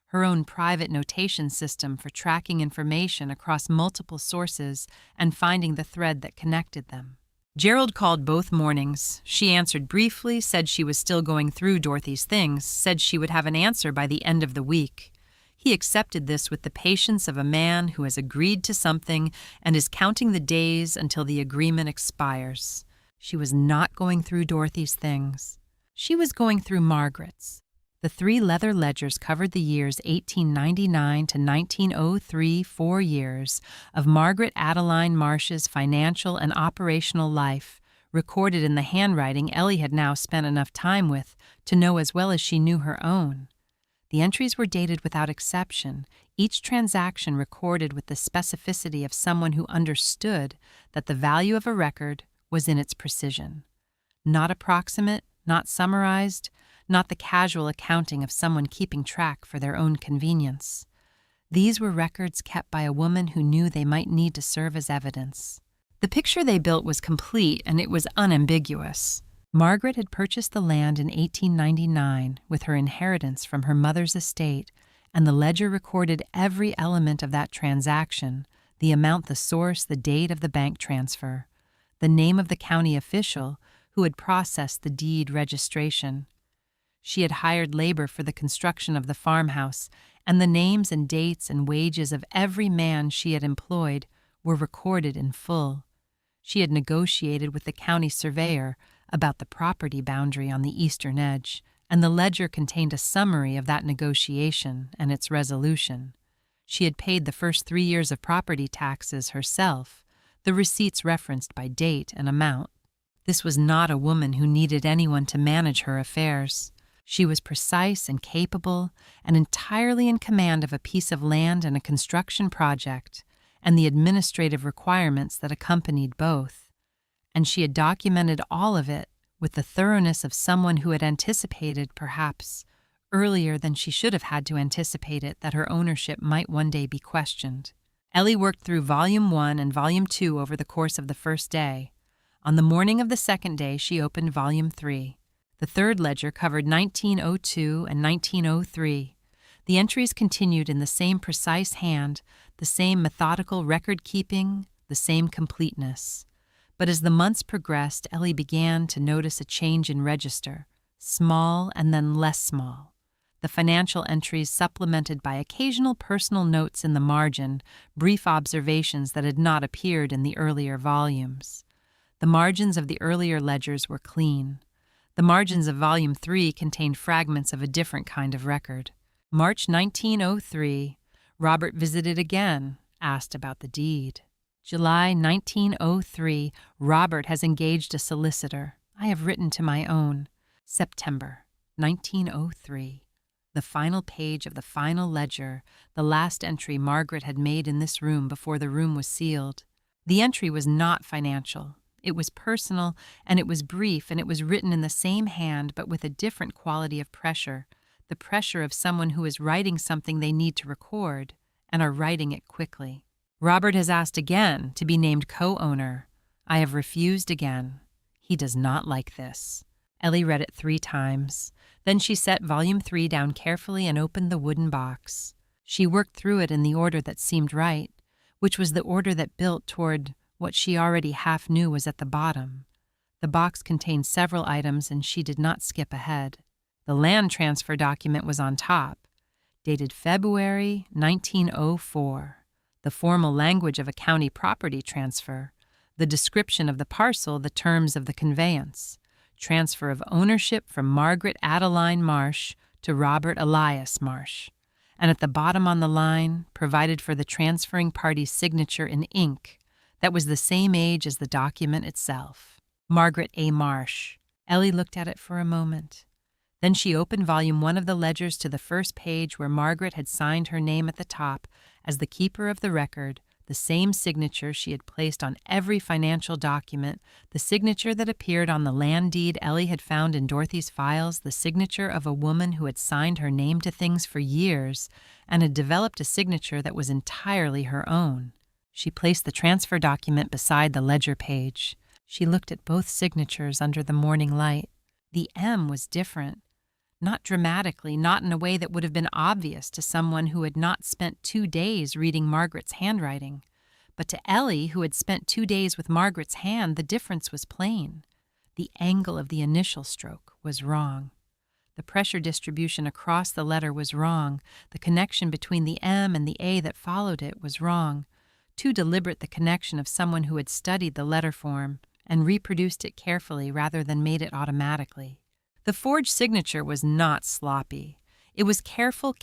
Her own private notation system for tracking information across multiple sources and finding the thread that connected them. Gerald called both mornings. She answered briefly, said she was still going through Dorothy's things, said she would have an answer by the end of the week. He accepted this with the patience of a man who has agreed to something and is counting the days until the agreement expires. She was not going through Dorothy's things. She was going through Margaret's. The 3 leather ledgers covered the years 1899 to 1903, 4 years of Margaret Adeline Marsh's financial and operational life, recorded in the handwriting Ellie had now spent enough time with to know as well as she knew her own. The entries were dated without exception, each transaction recorded with the specificity of someone who understood that the value of a record was in its precision. Not approximate, not summarized, not the casual accounting of someone keeping track for their own convenience. These were records kept by a woman who knew they might need to serve as evidence. The picture they built was complete, and it was unambiguous. Margaret had purchased the land in 1899 with her inheritance from her mother's estate, and the ledger recorded every element of that transaction, the amount, the source, the date of the bank transfer, the name of the county official who had processed the deed registration. She had hired labor for the construction of the farmhouse, and the names and dates and wages of every man she had employed were recorded in full. She had negotiated with the county surveyor about the property boundary on the eastern edge, and the ledger contained a summary of that negotiation and its resolution. She had paid the first 3 years of property taxes herself, the receipts referenced by date and amount. This was not a woman who needed anyone to manage her affairs. She was precise and capable, and entirely in command of a piece of land and a construction project, and the administrative requirements that accompanied both. And she had documented all of it with the thoroughness of someone who had anticipated, perhaps, earlier than she should have had to anticipate it, that her ownership might one day be questioned. Ellie worked through Volume 1 and Volume 2 over the course of the first day. On the morning of the second day, she opened Volume 3. The third ledger covered 1902 and 1903. The entries continued in the same precise hand, the same methodical record-keeping, the same completeness. But as the months progressed, Ellie began to notice a change in register, small and then less small. The financial entries supplemented by occasional personal notes in the margin, brief observations that had not appeared in the earlier volumes. The margins of the earlier ledgers were clean. The margins of Volume 3 contained fragments of a different kind of record. March 1903, Robert visited again, asked about the deed. July 1903, Robert has engaged a solicitor. I have written to my own. September 1903. The final page of the final ledger, the last entry Margaret had made in this room before the room was sealed. The entry was not financial. It was personal, and it was brief, and it was written in the same hand but with a different quality of pressure, the pressure of someone who is writing something they need to record, and are writing it quickly. Robert has asked again to be named co-owner. I have refused again. He does not like this. Ellie read it 3 times. Then she set Volume 3 down carefully and opened the wooden box. She worked through it in the order that seemed right, which was the order that built toward what she already half knew was at the bottom. The box contained several items, and she did not skip ahead. The land transfer document was on top, dated February 1904, the formal language of a county property transfer, the description of the parcel, the terms of the conveyance, transfer of ownership from Margaret Adeline Marsh to Robert Elias Marsh, and at the bottom on the line, provided for the transferring party's signature in ink that was the same age as the document itself. Margaret A. Marsh. Ellie looked at it for a moment. Then she opened Volume 1 of the ledgers to the first page where Margaret had signed her name at the top as the keeper of the record, the same signature she had placed on every financial document, the signature that appeared on the land deed Ellie had found in Dorothy's files, the signature of a woman who had signed her name to things for years and had developed a signature that was entirely her own. She placed the transfer document beside the ledger page. She looked at both signatures under the morning light. The M was different. Not dramatically, not in a way that would have been obvious to someone who had not spent 2 days reading Margaret's handwriting. But to Ellie, who had spent 2 days with Margaret's hand, the difference was plain. The angle of the initial stroke was wrong. The pressure distribution across the letter was wrong. The connection between the M and the A that followed it was wrong. Too deliberate the connection of someone who had studied the letter form and reproduced it carefully rather than made it automatically. The forged signature was not sloppy. It was careful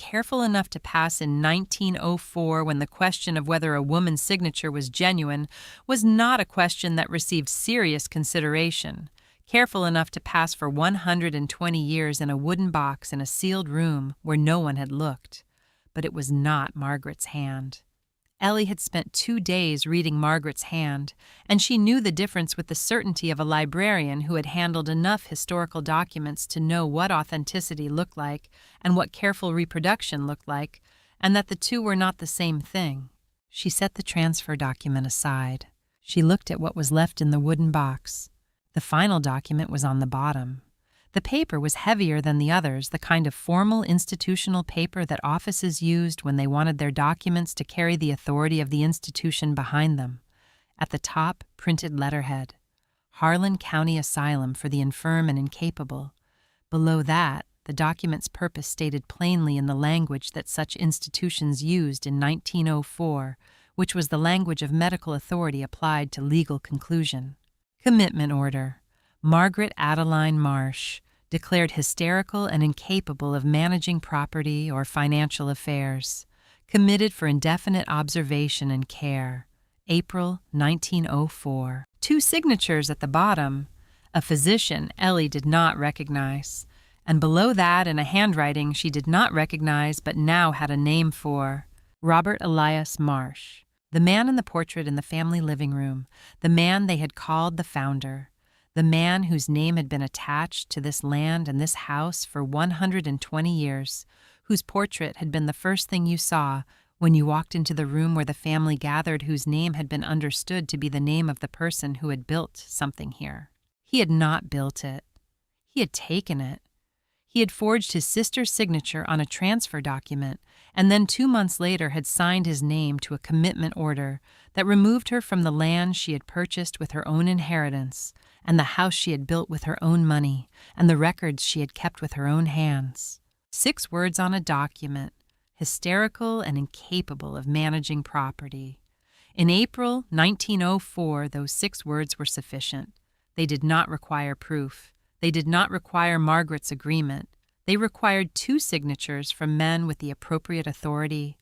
enough to pass in 1904 when the question of whether a woman's signature was genuine was not a question that received serious consideration. Careful enough to pass for 120 years in a wooden box in a sealed room where no one had looked. But it was not Margaret's hand. Ellie had spent 2 days reading Margaret's hand, and she knew the difference with the certainty of a librarian who had handled enough historical documents to know what authenticity looked like and what careful reproduction looked like, and that the two were not the same thing. She set the transfer document aside. She looked at what was left in the wooden box. The final document was on the bottom. The paper was heavier than the others, the kind of formal institutional paper that offices used when they wanted their documents to carry the authority of the institution behind them. At the top, printed letterhead, Harlan County Asylum for the Infirm and Incapable. Below that, the document's purpose stated plainly in the language that such institutions used in 1904, which was the language of medical authority applied to legal conclusion. Commitment order. Margaret Adeline Marsh, declared hysterical and incapable of managing property or financial affairs, committed for indefinite observation and care, April 1904. 2 signatures at the bottom, a physician Ellie did not recognize, and below that in a handwriting she did not recognize but now had a name for, Robert Elias Marsh, the man in the portrait in the family living room, the man they had called the founder. The man whose name had been attached to this land and this house for 120 years, whose portrait had been the first thing you saw when you walked into the room where the family gathered, whose name had been understood to be the name of the person who had built something here. He had not built it. He had taken it. He had forged his sister's signature on a transfer document, and then 2 months later had signed his name to a commitment order that removed her from the land she had purchased with her own inheritance, and the house she had built with her own money, and the records she had kept with her own hands. 6 words on a document, hysterical and incapable of managing property. In April 1904, those 6 words were sufficient. They did not require proof. They did not require Margaret's agreement. They required 2 signatures from men with the appropriate authority,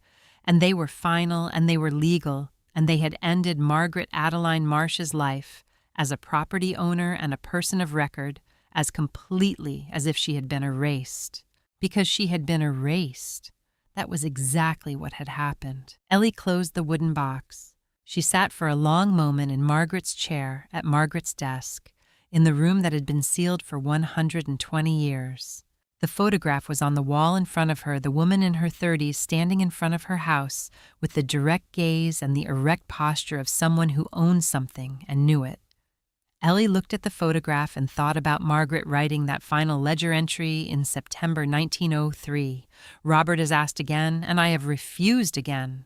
and they were final and they were legal, and they had ended Margaret Adeline Marsh's life as a property owner and a person of record as completely as if she had been erased. Because she had been erased. That was exactly what had happened. Ellie closed the wooden box. She sat for a long moment in Margaret's chair at Margaret's desk, in the room that had been sealed for 120 years. The photograph was on the wall in front of her, the woman in her 30s standing in front of her house with the direct gaze and the erect posture of someone who owned something and knew it. Ellie looked at the photograph and thought about Margaret writing that final ledger entry in September 1903. Robert has asked again, and I have refused again.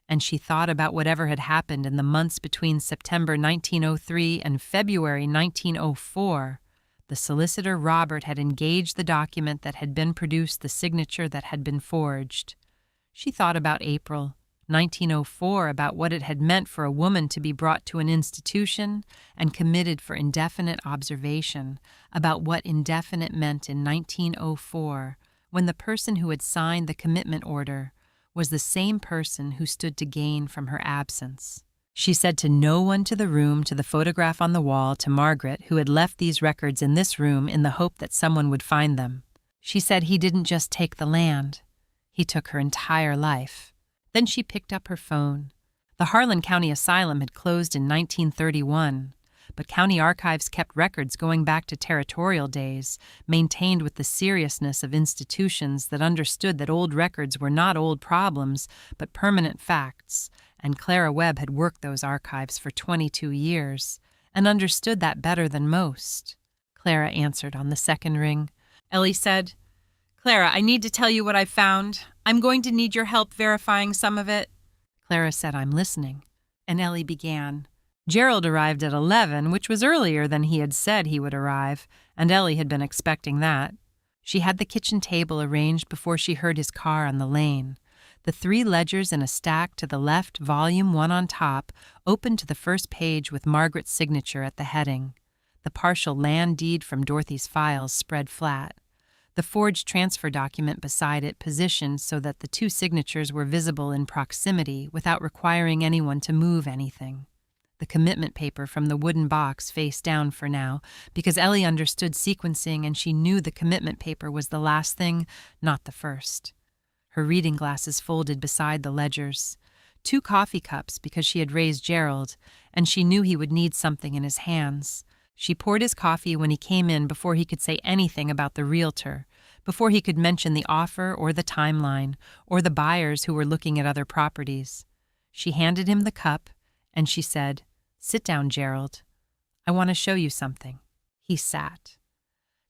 And she thought about whatever had happened in the months between September 1903 and February 1904. The solicitor Robert had engaged the document that had been produced, the signature that had been forged. She thought about April 1904, about what it had meant for a woman to be brought to an institution and committed for indefinite observation, about what indefinite meant in 1904, when the person who had signed the commitment order was the same person who stood to gain from her absence. She said to no one to the room, to the photograph on the wall, to Margaret, who had left these records in this room in the hope that someone would find them. She said he didn't just take the land. He took her entire life. Then she picked up her phone. The Harlan County Asylum had closed in 1931, but county archives kept records going back to territorial days, maintained with the seriousness of institutions that understood that old records were not old problems, but permanent facts, and Clara Webb had worked those archives for 22 years and understood that better than most. Clara answered on the second ring. Ellie said, "Clara, I need to tell you what I've found. I'm going to need your help verifying some of it." Clara said, "I'm listening." And Ellie began. Gerald arrived at 11, which was earlier than he had said he would arrive, and Ellie had been expecting that. She had the kitchen table arranged before she heard his car on the lane. The 3 ledgers in a stack to the left, volume 1 on top, opened to the first page with Margaret's signature at the heading. The partial land deed from Dorothy's files spread flat. The forged transfer document beside it positioned so that the 2 signatures were visible in proximity without requiring anyone to move anything. The commitment paper from the wooden box face down for now, because Ellie understood sequencing and she knew the commitment paper was the last thing, not the first. Her reading glasses folded beside the ledgers. 2 coffee cups because she had raised Gerald, and she knew he would need something in his hands. She poured his coffee when he came in before he could say anything about the realtor, before he could mention the offer or the timeline, or the buyers who were looking at other properties. She handed him the cup, and she said, "Sit down, Gerald. I want to show you something." He sat.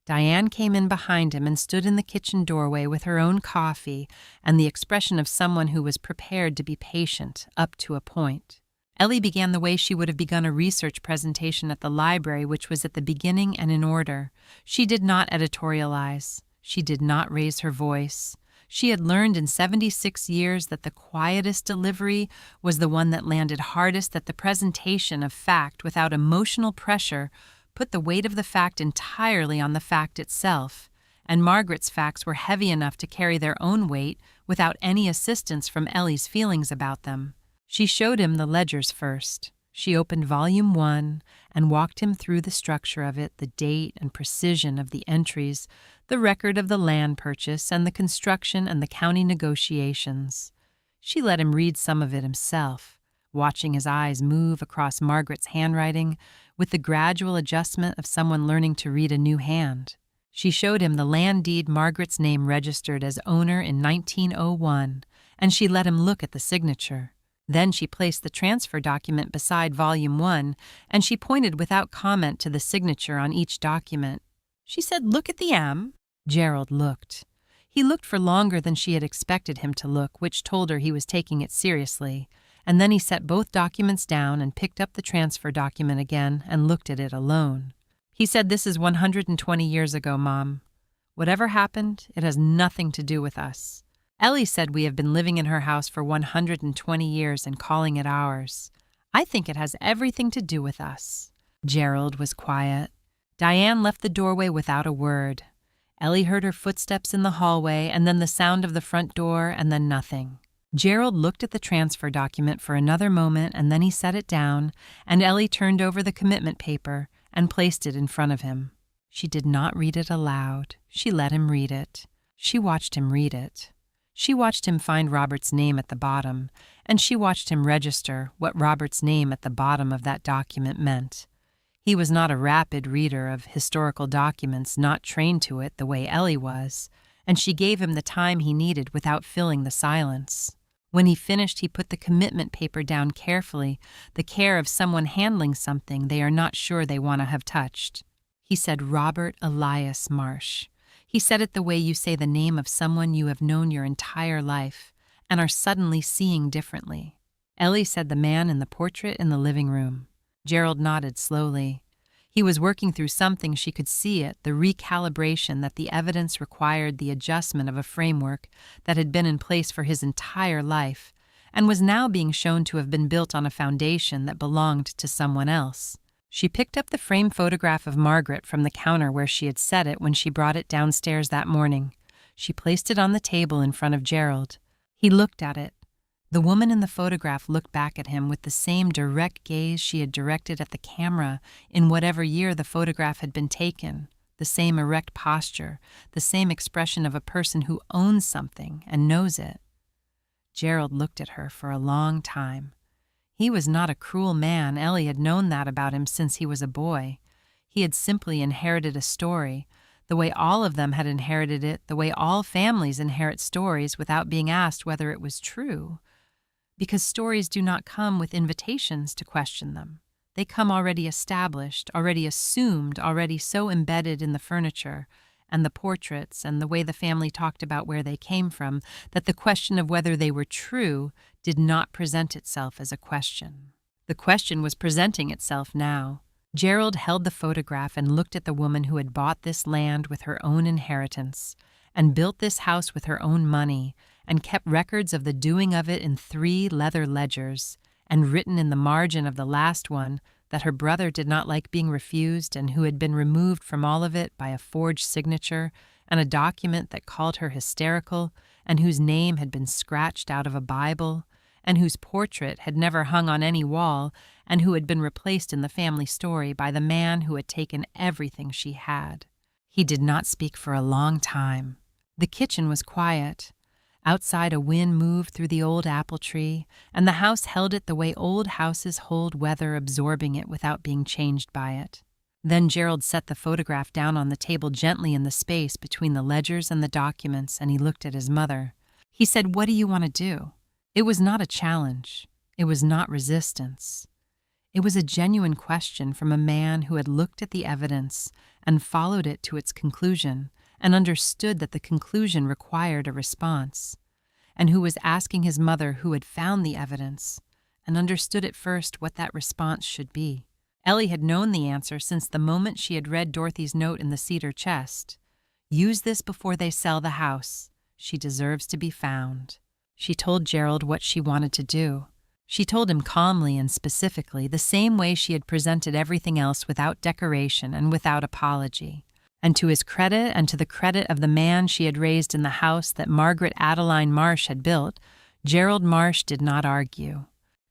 Diane came in behind him and stood in the kitchen doorway with her own coffee and the expression of someone who was prepared to be patient up to a point. Ellie began the way she would have begun a research presentation at the library, which was at the beginning and in order. She did not editorialize. She did not raise her voice. She had learned in 76 years that the quietest delivery was the one that landed hardest, that the presentation of fact without emotional pressure put the weight of the fact entirely on the fact itself, and Margaret's facts were heavy enough to carry their own weight without any assistance from Ellie's feelings about them. She showed him the ledgers first. She opened volume 1 and walked him through the structure of it, the date and precision of the entries, the record of the land purchase and the construction and the county negotiations. She let him read some of it himself, watching his eyes move across Margaret's handwriting with the gradual adjustment of someone learning to read a new hand. She showed him the land deed Margaret's name registered as owner in 1901, and she let him look at the signature. Then she placed the transfer document beside volume 1, and she pointed without comment to the signature on each document. She said, "Look at the M." Gerald looked. He looked for longer than she had expected him to look, which told her he was taking it seriously. And then he set both documents down and picked up the transfer document again and looked at it alone. He said, "This is 120 years ago, Mom. Whatever happened, it has nothing to do with us. Ellie said we have been living in her house for 120 years and calling it ours. I think it has everything to do with us." Gerald was quiet. Diane left the doorway without a word. Ellie heard her footsteps in the hallway and then the sound of the front door and then nothing. Gerald looked at the transfer document for another moment and then he set it down, and Ellie turned over the commitment paper and placed it in front of him. She did not read it aloud. She let him read it. She watched him read it. She watched him find Robert's name at the bottom, and she watched him register what Robert's name at the bottom of that document meant. He was not a rapid reader of historical documents, not trained to it the way Ellie was, and she gave him the time he needed without filling the silence. When he finished, he put the commitment paper down carefully, the care of someone handling something they are not sure they want to have touched. He said, "Robert Elias Marsh." He said it the way you say the name of someone you have known your entire life and are suddenly seeing differently. Ellie said the man in the portrait in the living room. Gerald nodded slowly. He was working through something, she could see it, the recalibration that the evidence required, the adjustment of a framework that had been in place for his entire life and was now being shown to have been built on a foundation that belonged to someone else. She picked up the framed photograph of Margaret from the counter where she had set it when she brought it downstairs that morning. She placed it on the table in front of Gerald. He looked at it. The woman in the photograph looked back at him with the same direct gaze she had directed at the camera in whatever year the photograph had been taken, the same erect posture, the same expression of a person who owns something and knows it. Gerald looked at her for a long time. He was not a cruel man. Ellie had known that about him since he was a boy. He had simply inherited a story, the way all of them had inherited it, the way all families inherit stories without being asked whether it was true. Because stories do not come with invitations to question them. They come already established, already assumed, already so embedded in the furniture and the portraits and the way the family talked about where they came from that the question of whether they were true did not present itself as a question. The question was presenting itself now. Gerald held the photograph and looked at the woman who had bought this land with her own inheritance and built this house with her own money and kept records of the doing of it in 3 leather ledgers, and written in the margin of the last one that her brother did not like being refused and who had been removed from all of it by a forged signature and a document that called her hysterical and whose name had been scratched out of a Bible and whose portrait had never hung on any wall and who had been replaced in the family story by the man who had taken everything she had. He did not speak for a long time. The kitchen was quiet. Outside, a wind moved through the old apple tree, and the house held it the way old houses hold weather, absorbing it without being changed by it. Then Gerald set the photograph down on the table gently in the space between the ledgers and the documents, and he looked at his mother. He said, "What do you want to do?" It was not a challenge. It was not resistance. It was a genuine question from a man who had looked at the evidence and followed it to its conclusion, and understood that the conclusion required a response, and who was asking his mother who had found the evidence, and understood at first what that response should be. Ellie had known the answer since the moment she had read Dorothy's note in the cedar chest. Use this before they sell the house. She deserves to be found. She told Gerald what she wanted to do. She told him calmly and specifically, the same way she had presented everything else, without decoration and without apology. And to his credit and to the credit of the man she had raised in the house that Margaret Adeline Marsh had built, Gerald Marsh did not argue.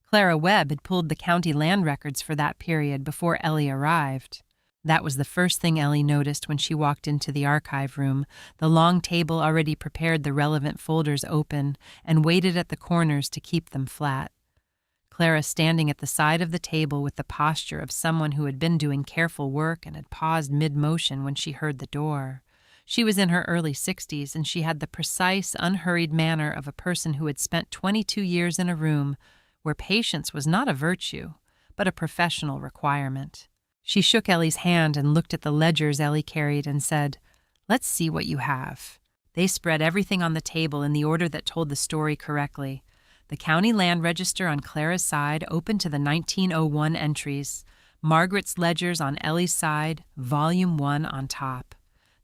Clara Webb had pulled the county land records for that period before Ellie arrived. That was the first thing Ellie noticed when she walked into the archive room. The long table already prepared the relevant folders open and waited at the corners to keep them flat. Clara standing at the side of the table with the posture of someone who had been doing careful work and had paused mid-motion when she heard the door. She was in her early 60s, and she had the precise, unhurried manner of a person who had spent 22 years in a room where patience was not a virtue, but a professional requirement. She shook Ellie's hand and looked at the ledgers Ellie carried and said, "Let's see what you have." They spread everything on the table in the order that told the story correctly. The county land register on Clara's side opened to the 1901 entries, Margaret's ledgers on Ellie's side, Volume 1 on top.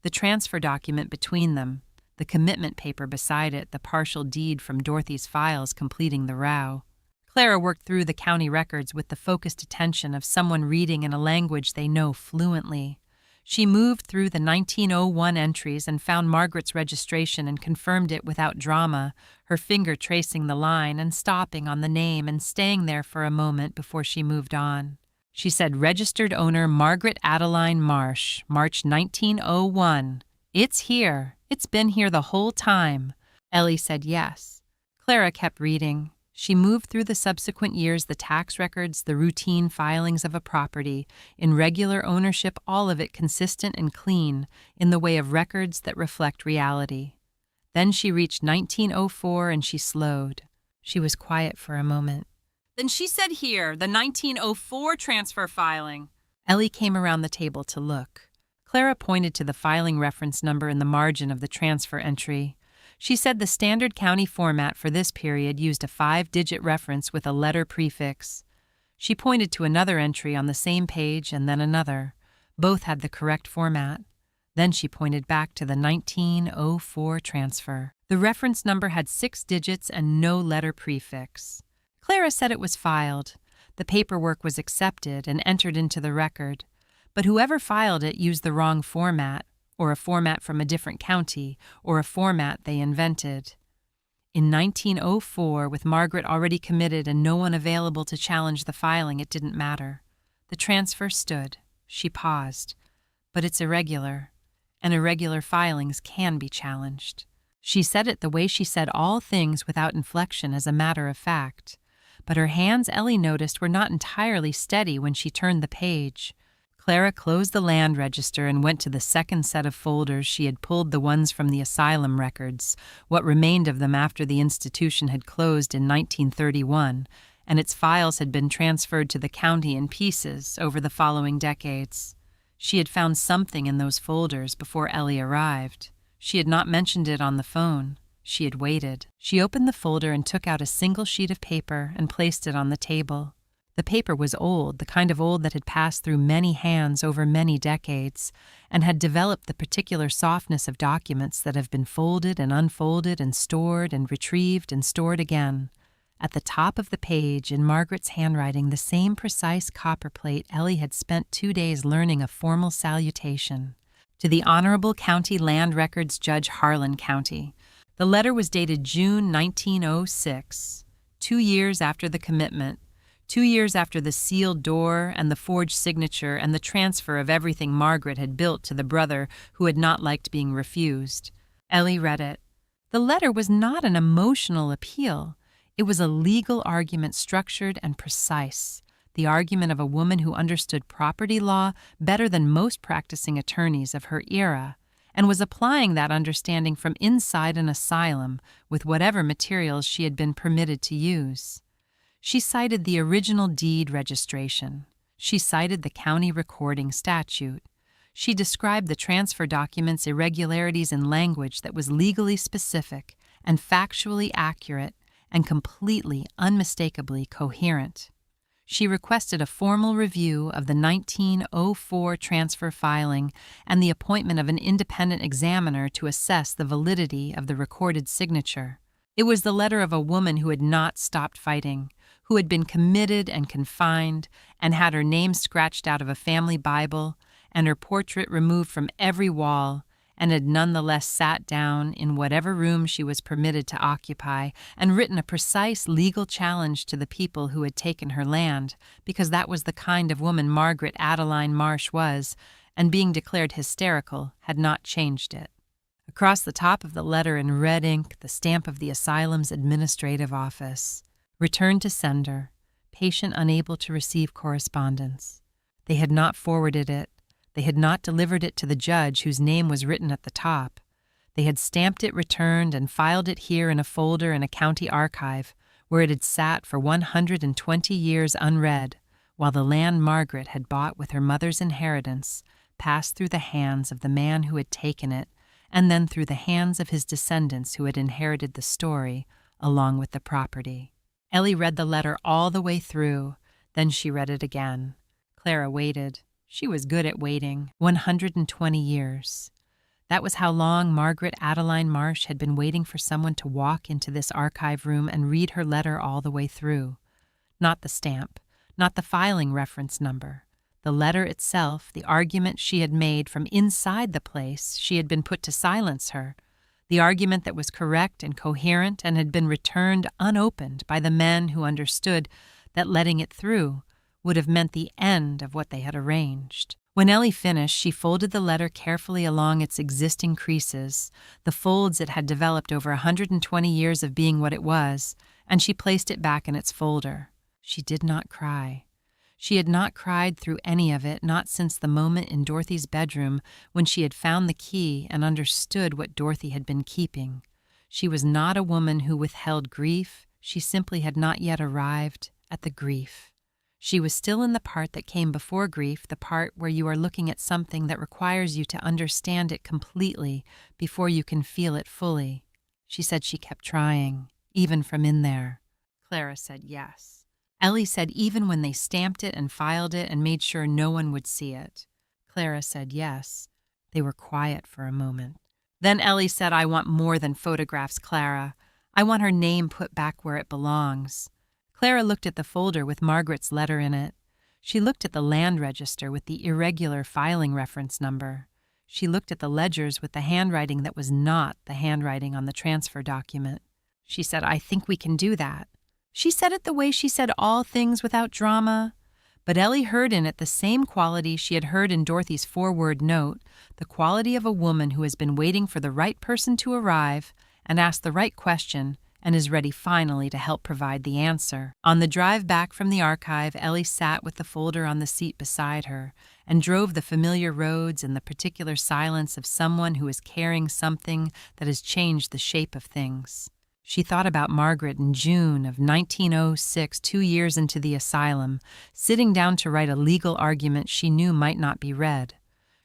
The transfer document between them, the commitment paper beside it, the partial deed from Dorothy's files completing the row. Clara worked through the county records with the focused attention of someone reading in a language they know fluently. She moved through the 1901 entries and found Margaret's registration and confirmed it without drama, her finger tracing the line and stopping on the name and staying there for a moment before she moved on. She said, "Registered owner Margaret Adeline Marsh, March 1901. It's here. It's been here the whole time." Ellie said yes. Clara kept reading. She moved through the subsequent years, the tax records, the routine filings of a property, in regular ownership, all of it consistent and clean, in the way of records that reflect reality. Then she reached 1904 and she slowed. She was quiet for a moment. "Then she said here, the 1904 transfer filing." Ellie came around the table to look. Clara pointed to the filing reference number in the margin of the transfer entry. She said the standard county format for this period used a 5-digit reference with a letter prefix. She pointed to another entry on the same page and then another. Both had the correct format. Then she pointed back to the 1904 transfer. The reference number had 6 digits and no letter prefix. Clara said it was filed. The paperwork was accepted and entered into the record. But whoever filed it used the wrong format, or a format from a different county, or a format they invented. In 1904, with Margaret already committed and no one available to challenge the filing, it didn't matter. The transfer stood. She paused. But it's irregular, and irregular filings can be challenged. She said it the way she said all things without inflection as a matter of fact. but her hands, Ellie noticed, were not entirely steady when she turned the page. Clara closed the land register and went to the second set of folders. She had pulled the ones from the asylum records, what remained of them after the institution had closed in 1931, and its files had been transferred to the county in pieces over the following decades. She had found something in those folders before Ellie arrived. She had not mentioned it on the phone. She had waited. She opened the folder and took out a single sheet of paper and placed it on the table. The paper was old, the kind of old that had passed through many hands over many decades, and had developed the particular softness of documents that have been folded and unfolded and stored and retrieved and stored again. At the top of the page, in Margaret's handwriting, the same precise copperplate, Ellie had spent 2 days learning a formal salutation. To the Honorable County Land Records Judge, Harlan County. The letter was dated June 1906, 2 years after the commitment, 2 years after the sealed door and the forged signature and the transfer of everything Margaret had built to the brother who had not liked being refused. Ellie read it. The letter was not an emotional appeal. It was a legal argument, structured and precise, the argument of a woman who understood property law better than most practicing attorneys of her era, and was applying that understanding from inside an asylum with whatever materials she had been permitted to use. She cited the original deed registration. She cited the county recording statute. She described the transfer documents' irregularities in language that was legally specific and factually accurate and completely, unmistakably coherent. She requested a formal review of the 1904 transfer filing and the appointment of an independent examiner to assess the validity of the recorded signature. It was the letter of a woman who had not stopped fighting, who had been committed and confined and had her name scratched out of a family Bible and her portrait removed from every wall, and had nonetheless sat down in whatever room she was permitted to occupy and written a precise legal challenge to the people who had taken her land, because that was the kind of woman Margaret Adeline Marsh was, and being declared hysterical had not changed it. Across the top of the letter in red ink, the stamp of the asylum's administrative office. Return to sender. Patient unable to receive correspondence. They had not forwarded it. They had not delivered it to the judge whose name was written at the top. They had stamped it returned and filed it here in a folder in a county archive, where it had sat for 120 years unread, while the land Margaret had bought with her mother's inheritance passed through the hands of the man who had taken it, and then through the hands of his descendants who had inherited the story along with the property. Ellie read the letter all the way through, then she read it again. Clara waited. She was good at waiting. 120 years. That was how long Margaret Adeline Marsh had been waiting for someone to walk into this archive room and read her letter all the way through. Not the stamp, not the filing reference number. The letter itself, the argument she had made from inside the place she had been put to silence her, the argument that was correct and coherent and had been returned unopened by the men who understood that letting it through would have meant the end of what they had arranged. When Ellie finished, she folded the letter carefully along its existing creases, the folds it had developed over 120 years of being what it was, and she placed it back in its folder. She did not cry. She had not cried through any of it, not since the moment in Dorothy's bedroom when she had found the key and understood what Dorothy had been keeping. She was not a woman who withheld grief. She simply had not yet arrived at the grief. She was still in the part that came before grief, the part where you are looking at something that requires you to understand it completely before you can feel it fully. She said she kept trying, even from in there. Clara said yes. Ellie said even when they stamped it and filed it and made sure no one would see it. Clara said yes. They were quiet for a moment. Then Ellie said, I want more than photographs, Clara. I want her name put back where it belongs. Clara looked at the folder with Margaret's letter in it. She looked at the land register with the irregular filing reference number. She looked at the ledgers with the handwriting that was not the handwriting on the transfer document. She said, I think we can do that. She said it the way she said all things without drama, but Ellie heard in it the same quality she had heard in Dorothy's forward note, the quality of a woman who has been waiting for the right person to arrive and ask the right question and is ready finally to help provide the answer. On the drive back from the archive, Ellie sat with the folder on the seat beside her and drove the familiar roads in the particular silence of someone who is carrying something that has changed the shape of things. She thought about Margaret in June of 1906, 2 years into the asylum, sitting down to write a legal argument she knew might not be read.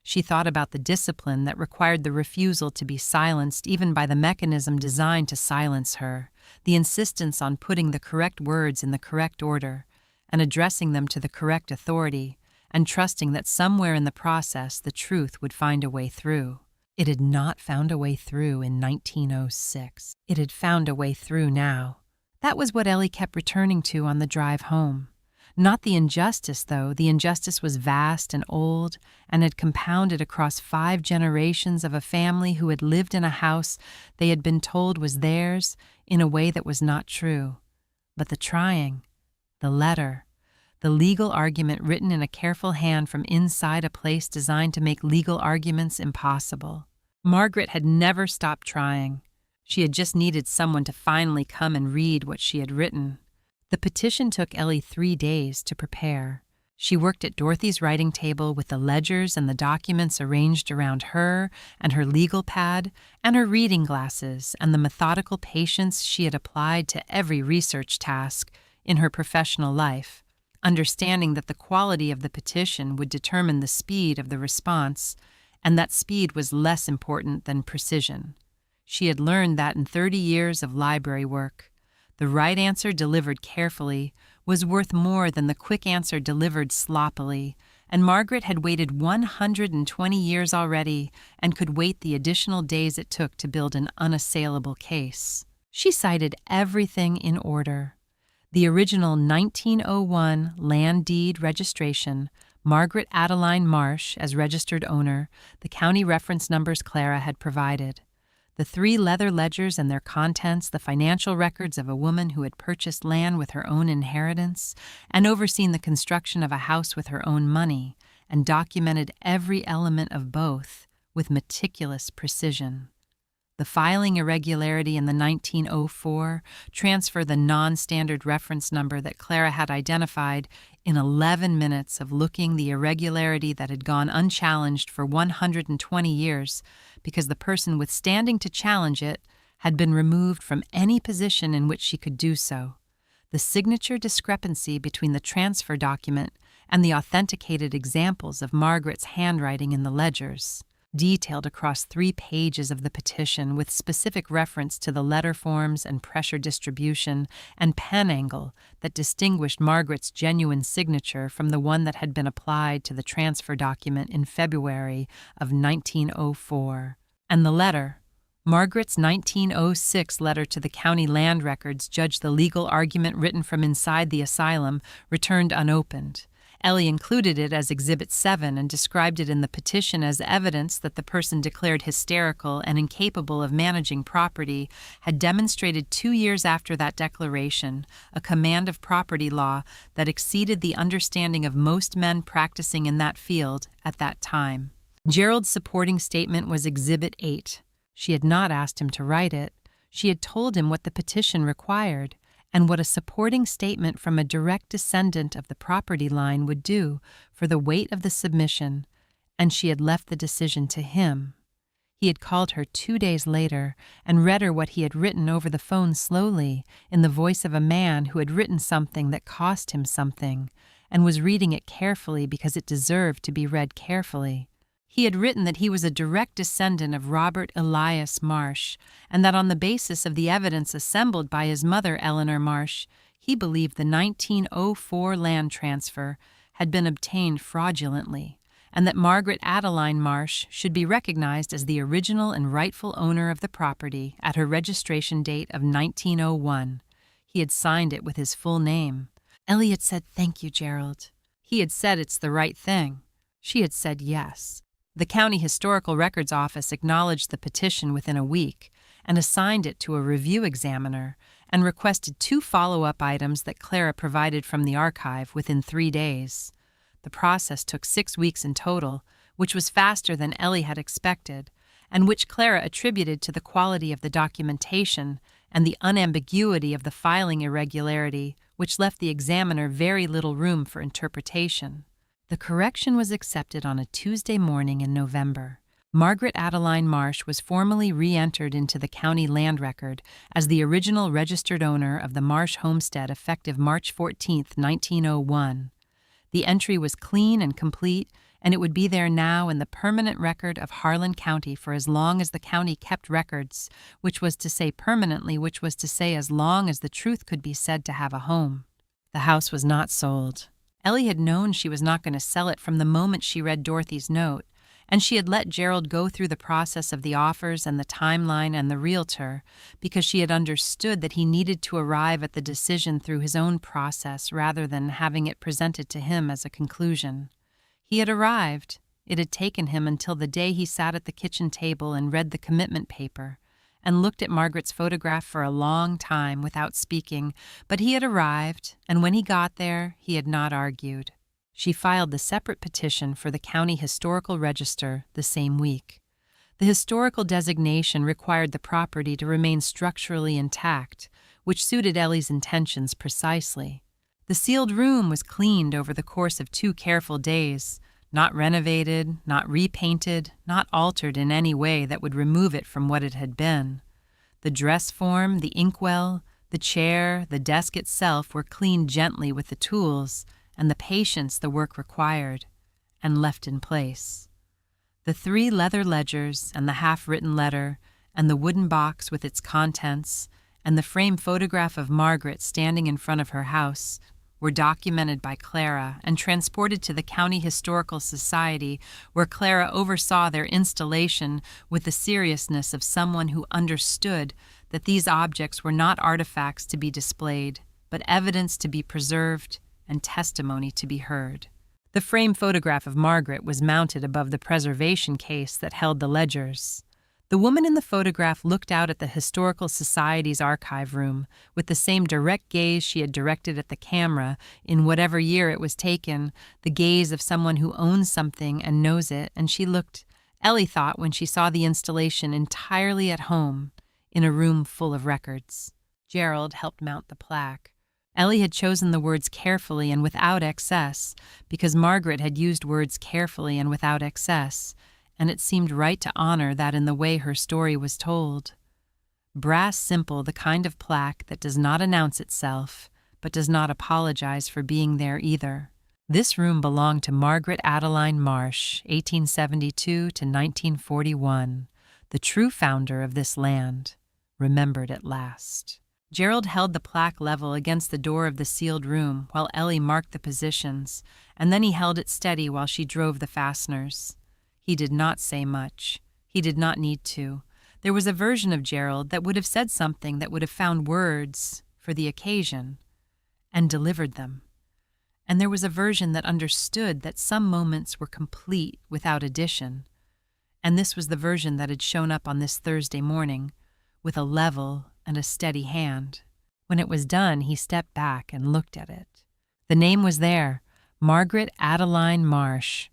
She thought about the discipline that required the refusal to be silenced even by the mechanism designed to silence her, the insistence on putting the correct words in the correct order, and addressing them to the correct authority, and trusting that somewhere in the process the truth would find a way through. It had not found a way through in 1906. It had found a way through now. That was what Ellie kept returning to on the drive home. Not the injustice, though. The injustice was vast and old and had compounded across 5 generations of a family who had lived in a house they had been told was theirs in a way that was not true. But the trying, the letter, the legal argument written in a careful hand from inside a place designed to make legal arguments impossible. Margaret had never stopped trying. She had just needed someone to finally come and read what she had written. The petition took Ellie 3 days to prepare. She worked at Dorothy's writing table with the ledgers and the documents arranged around her and her legal pad and her reading glasses and the methodical patience she had applied to every research task in her professional life, understanding that the quality of the petition would determine the speed of the response, and that speed was less important than precision. She had learned that in 30 years of library work. The right answer delivered carefully was worth more than the quick answer delivered sloppily, and Margaret had waited 120 years already and could wait the additional days it took to build an unassailable case. She cited everything in order. The original 1901 land deed registration, Margaret Adeline Marsh as registered owner, the county reference numbers Clara had provided. The 3 leather ledgers and their contents, the financial records of a woman who had purchased land with her own inheritance and overseen the construction of a house with her own money, and documented every element of both with meticulous precision. The filing irregularity in the 1904 transfer, the non-standard reference number that Clara had identified in 11 minutes of looking, the irregularity that had gone unchallenged for 120 years because the person withstanding to challenge it had been removed from any position in which she could do so. The signature discrepancy between the transfer document and the authenticated examples of Margaret's handwriting in the ledgers, detailed across 3 pages of the petition with specific reference to the letter forms and pressure distribution and pen angle that distinguished Margaret's genuine signature from the one that had been applied to the transfer document in February of 1904. And the letter, Margaret's 1906 letter to the county land records, judged the legal argument written from inside the asylum, returned unopened. Ellie included it as Exhibit 7 and described it in the petition as evidence that the person declared hysterical and incapable of managing property had demonstrated 2 years after that declaration a command of property law that exceeded the understanding of most men practicing in that field at that time. Gerald's supporting statement was Exhibit 8. She had not asked him to write it. She had told him what the petition required, and what a supporting statement from a direct descendant of the property line would do for the weight of the submission, and she had left the decision to him. He had called her 2 days later and read her what he had written over the phone slowly, in the voice of a man who had written something that cost him something, and was reading it carefully because it deserved to be read carefully. He had written that he was a direct descendant of Robert Elias Marsh, and that on the basis of the evidence assembled by his mother, Eleanor Marsh, he believed the 1904 land transfer had been obtained fraudulently, and that Margaret Adeline Marsh should be recognized as the original and rightful owner of the property at her registration date of 1901. He had signed it with his full name. Ellie had said, "Thank you, Gerald." He had said, "It's the right thing." She had said yes. The County Historical Records Office acknowledged the petition within a week and assigned it to a review examiner and requested 2 follow-up items that Clara provided from the archive within 3 days. The process took 6 weeks in total, which was faster than Ellie had expected, and which Clara attributed to the quality of the documentation and the unambiguity of the filing irregularity, which left the examiner very little room for interpretation. The correction was accepted on a Tuesday morning in November. Margaret Adeline Marsh was formally re-entered into the county land record as the original registered owner of the Marsh homestead effective March 14, 1901. The entry was clean and complete, and it would be there now in the permanent record of Harlan County for as long as the county kept records, which was to say permanently, which was to say as long as the truth could be said to have a home. The house was not sold. Ellie had known she was not going to sell it from the moment she read Dorothy's note, and she had let Gerald go through the process of the offers and the timeline and the realtor because she had understood that he needed to arrive at the decision through his own process rather than having it presented to him as a conclusion. He had arrived. It had taken him until the day he sat at the kitchen table and read the commitment paper and looked at Margaret's photograph for a long time without speaking, but he had arrived, and when he got there, he had not argued. She filed the separate petition for the county historical register the same week. The historical designation required the property to remain structurally intact, which suited Ellie's intentions precisely. The sealed room was cleaned over the course of 2 careful days, not renovated, not repainted, not altered in any way that would remove it from what it had been. The dress form, the inkwell, the chair, the desk itself were cleaned gently with the tools and the patience the work required, and left in place. The 3 leather ledgers and the half-written letter and the wooden box with its contents and the framed photograph of Margaret standing in front of her house were documented by Clara and transported to the County Historical Society, where Clara oversaw their installation with the seriousness of someone who understood that these objects were not artifacts to be displayed, but evidence to be preserved and testimony to be heard. The framed photograph of Margaret was mounted above the preservation case that held the ledgers. The woman in the photograph looked out at the Historical Society's archive room with the same direct gaze she had directed at the camera in whatever year it was taken, the gaze of someone who owns something and knows it, and she looked, Ellie thought when she saw the installation, entirely at home, in a room full of records. Gerald helped mount the plaque. Ellie had chosen the words carefully and without excess, because Margaret had used words carefully and without excess, and it seemed right to honor that in the way her story was told. Brass simple, the kind of plaque that does not announce itself, but does not apologize for being there either. This room belonged to Margaret Adeline Marsh, 1872 to 1941, the true founder of this land, remembered at last. Gerald held the plaque level against the door of the sealed room while Ellie marked the positions, and then he held it steady while she drove the fasteners. He did not say much. He did not need to. There was a version of Gerald that would have said something, that would have found words for the occasion and delivered them. And there was a version that understood that some moments were complete without addition. And this was the version that had shown up on this Thursday morning with a level and a steady hand. When it was done, he stepped back and looked at it. The name was there, Margaret Adeline Marsh,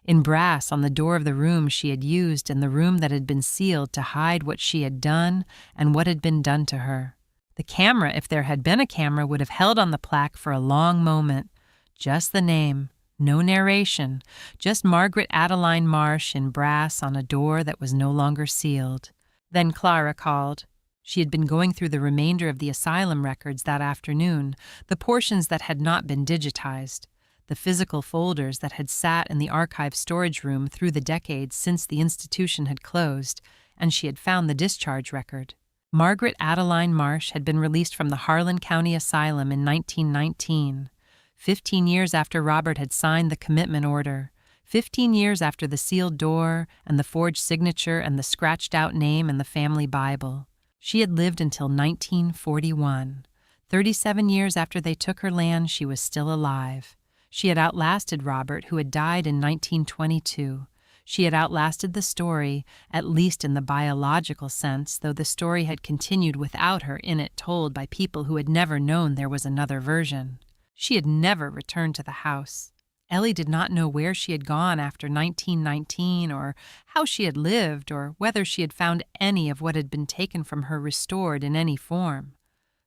in brass on the door of the room she had used and the room that had been sealed to hide what she had done and what had been done to her. The camera, if there had been a camera, would have held on the plaque for a long moment. Just the name, no narration, just Margaret Adeline Marsh in brass on a door that was no longer sealed. Then Clara called. She had been going through the remainder of the asylum records that afternoon, the portions that had not been digitized, the physical folders that had sat in the archive storage room through the decades since the institution had closed, and she had found the discharge record. Margaret Adeline Marsh had been released from the Harlan County Asylum in 1919, 15 years after Robert had signed the commitment order, 15 years after the sealed door and the forged signature and the scratched-out name in the family Bible. She had lived until 1941. 37 years after they took her land, she was still alive. She had outlasted Robert, who had died in 1922. She had outlasted the story, at least in the biological sense, though the story had continued without her in it, told by people who had never known there was another version. She had never returned to the house. Ellie did not know where she had gone after 1919, or how she had lived, or whether she had found any of what had been taken from her restored in any form.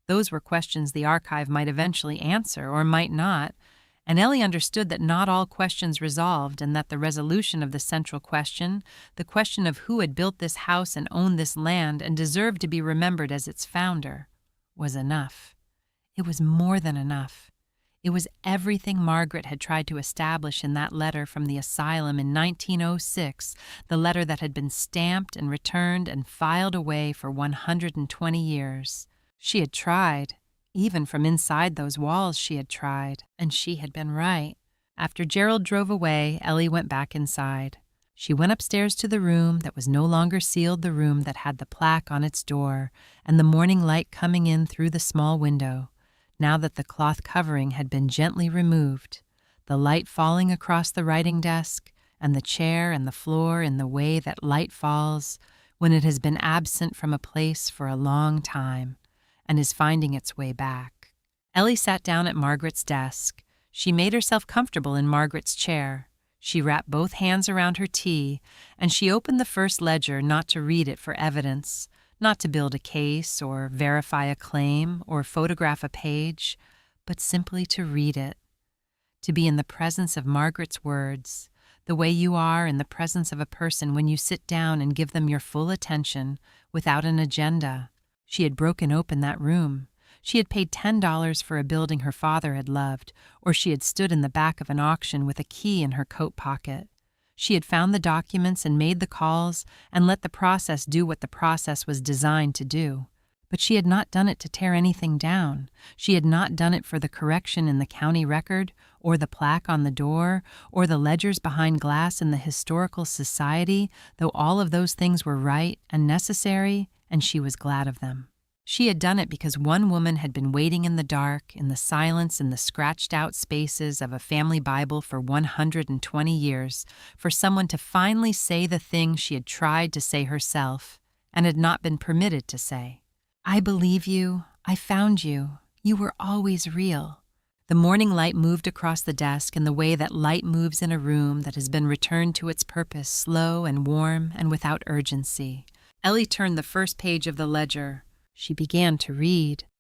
Those were questions the archive might eventually answer, or might not, and Ellie understood that not all questions resolved, and that the resolution of the central question, the question of who had built this house and owned this land and deserved to be remembered as its founder, was enough. It was more than enough. It was everything Margaret had tried to establish in that letter from the asylum in 1906, the letter that had been stamped and returned and filed away for 120 years. She had tried. Even from inside those walls she had tried, and she had been right. After Gerald drove away, Ellie went back inside. She went upstairs to the room that was no longer sealed, the room that had the plaque on its door and the morning light coming in through the small window, now that the cloth covering had been gently removed, the light falling across the writing desk and the chair and the floor in the way that light falls when it has been absent from a place for a long time and is finding its way back. Ellie sat down at Margaret's desk. She made herself comfortable in Margaret's chair. She wrapped both hands around her tea, and she opened the first ledger not to read it for evidence, not to build a case or verify a claim or photograph a page, but simply to read it, to be in the presence of Margaret's words, the way you are in the presence of a person when you sit down and give them your full attention without an agenda. She had broken open that room. She had paid $10 for a building her father had loved, or she had stood in the back of an auction with a key in her coat pocket. She had found the documents and made the calls and let the process do what the process was designed to do. But she had not done it to tear anything down. She had not done it for the correction in the county record, or the plaque on the door, or the ledgers behind glass in the historical society, though all of those things were right and necessary, and she was glad of them. She had done it because one woman had been waiting in the dark, in the silence, in the scratched-out spaces of a family Bible for 120 years, for someone to finally say the thing she had tried to say herself and had not been permitted to say. I believe you. I found you. You were always real. The morning light moved across the desk in the way that light moves in a room that has been returned to its purpose, slow and warm and without urgency. Ellie turned the first page of the ledger. She began to read.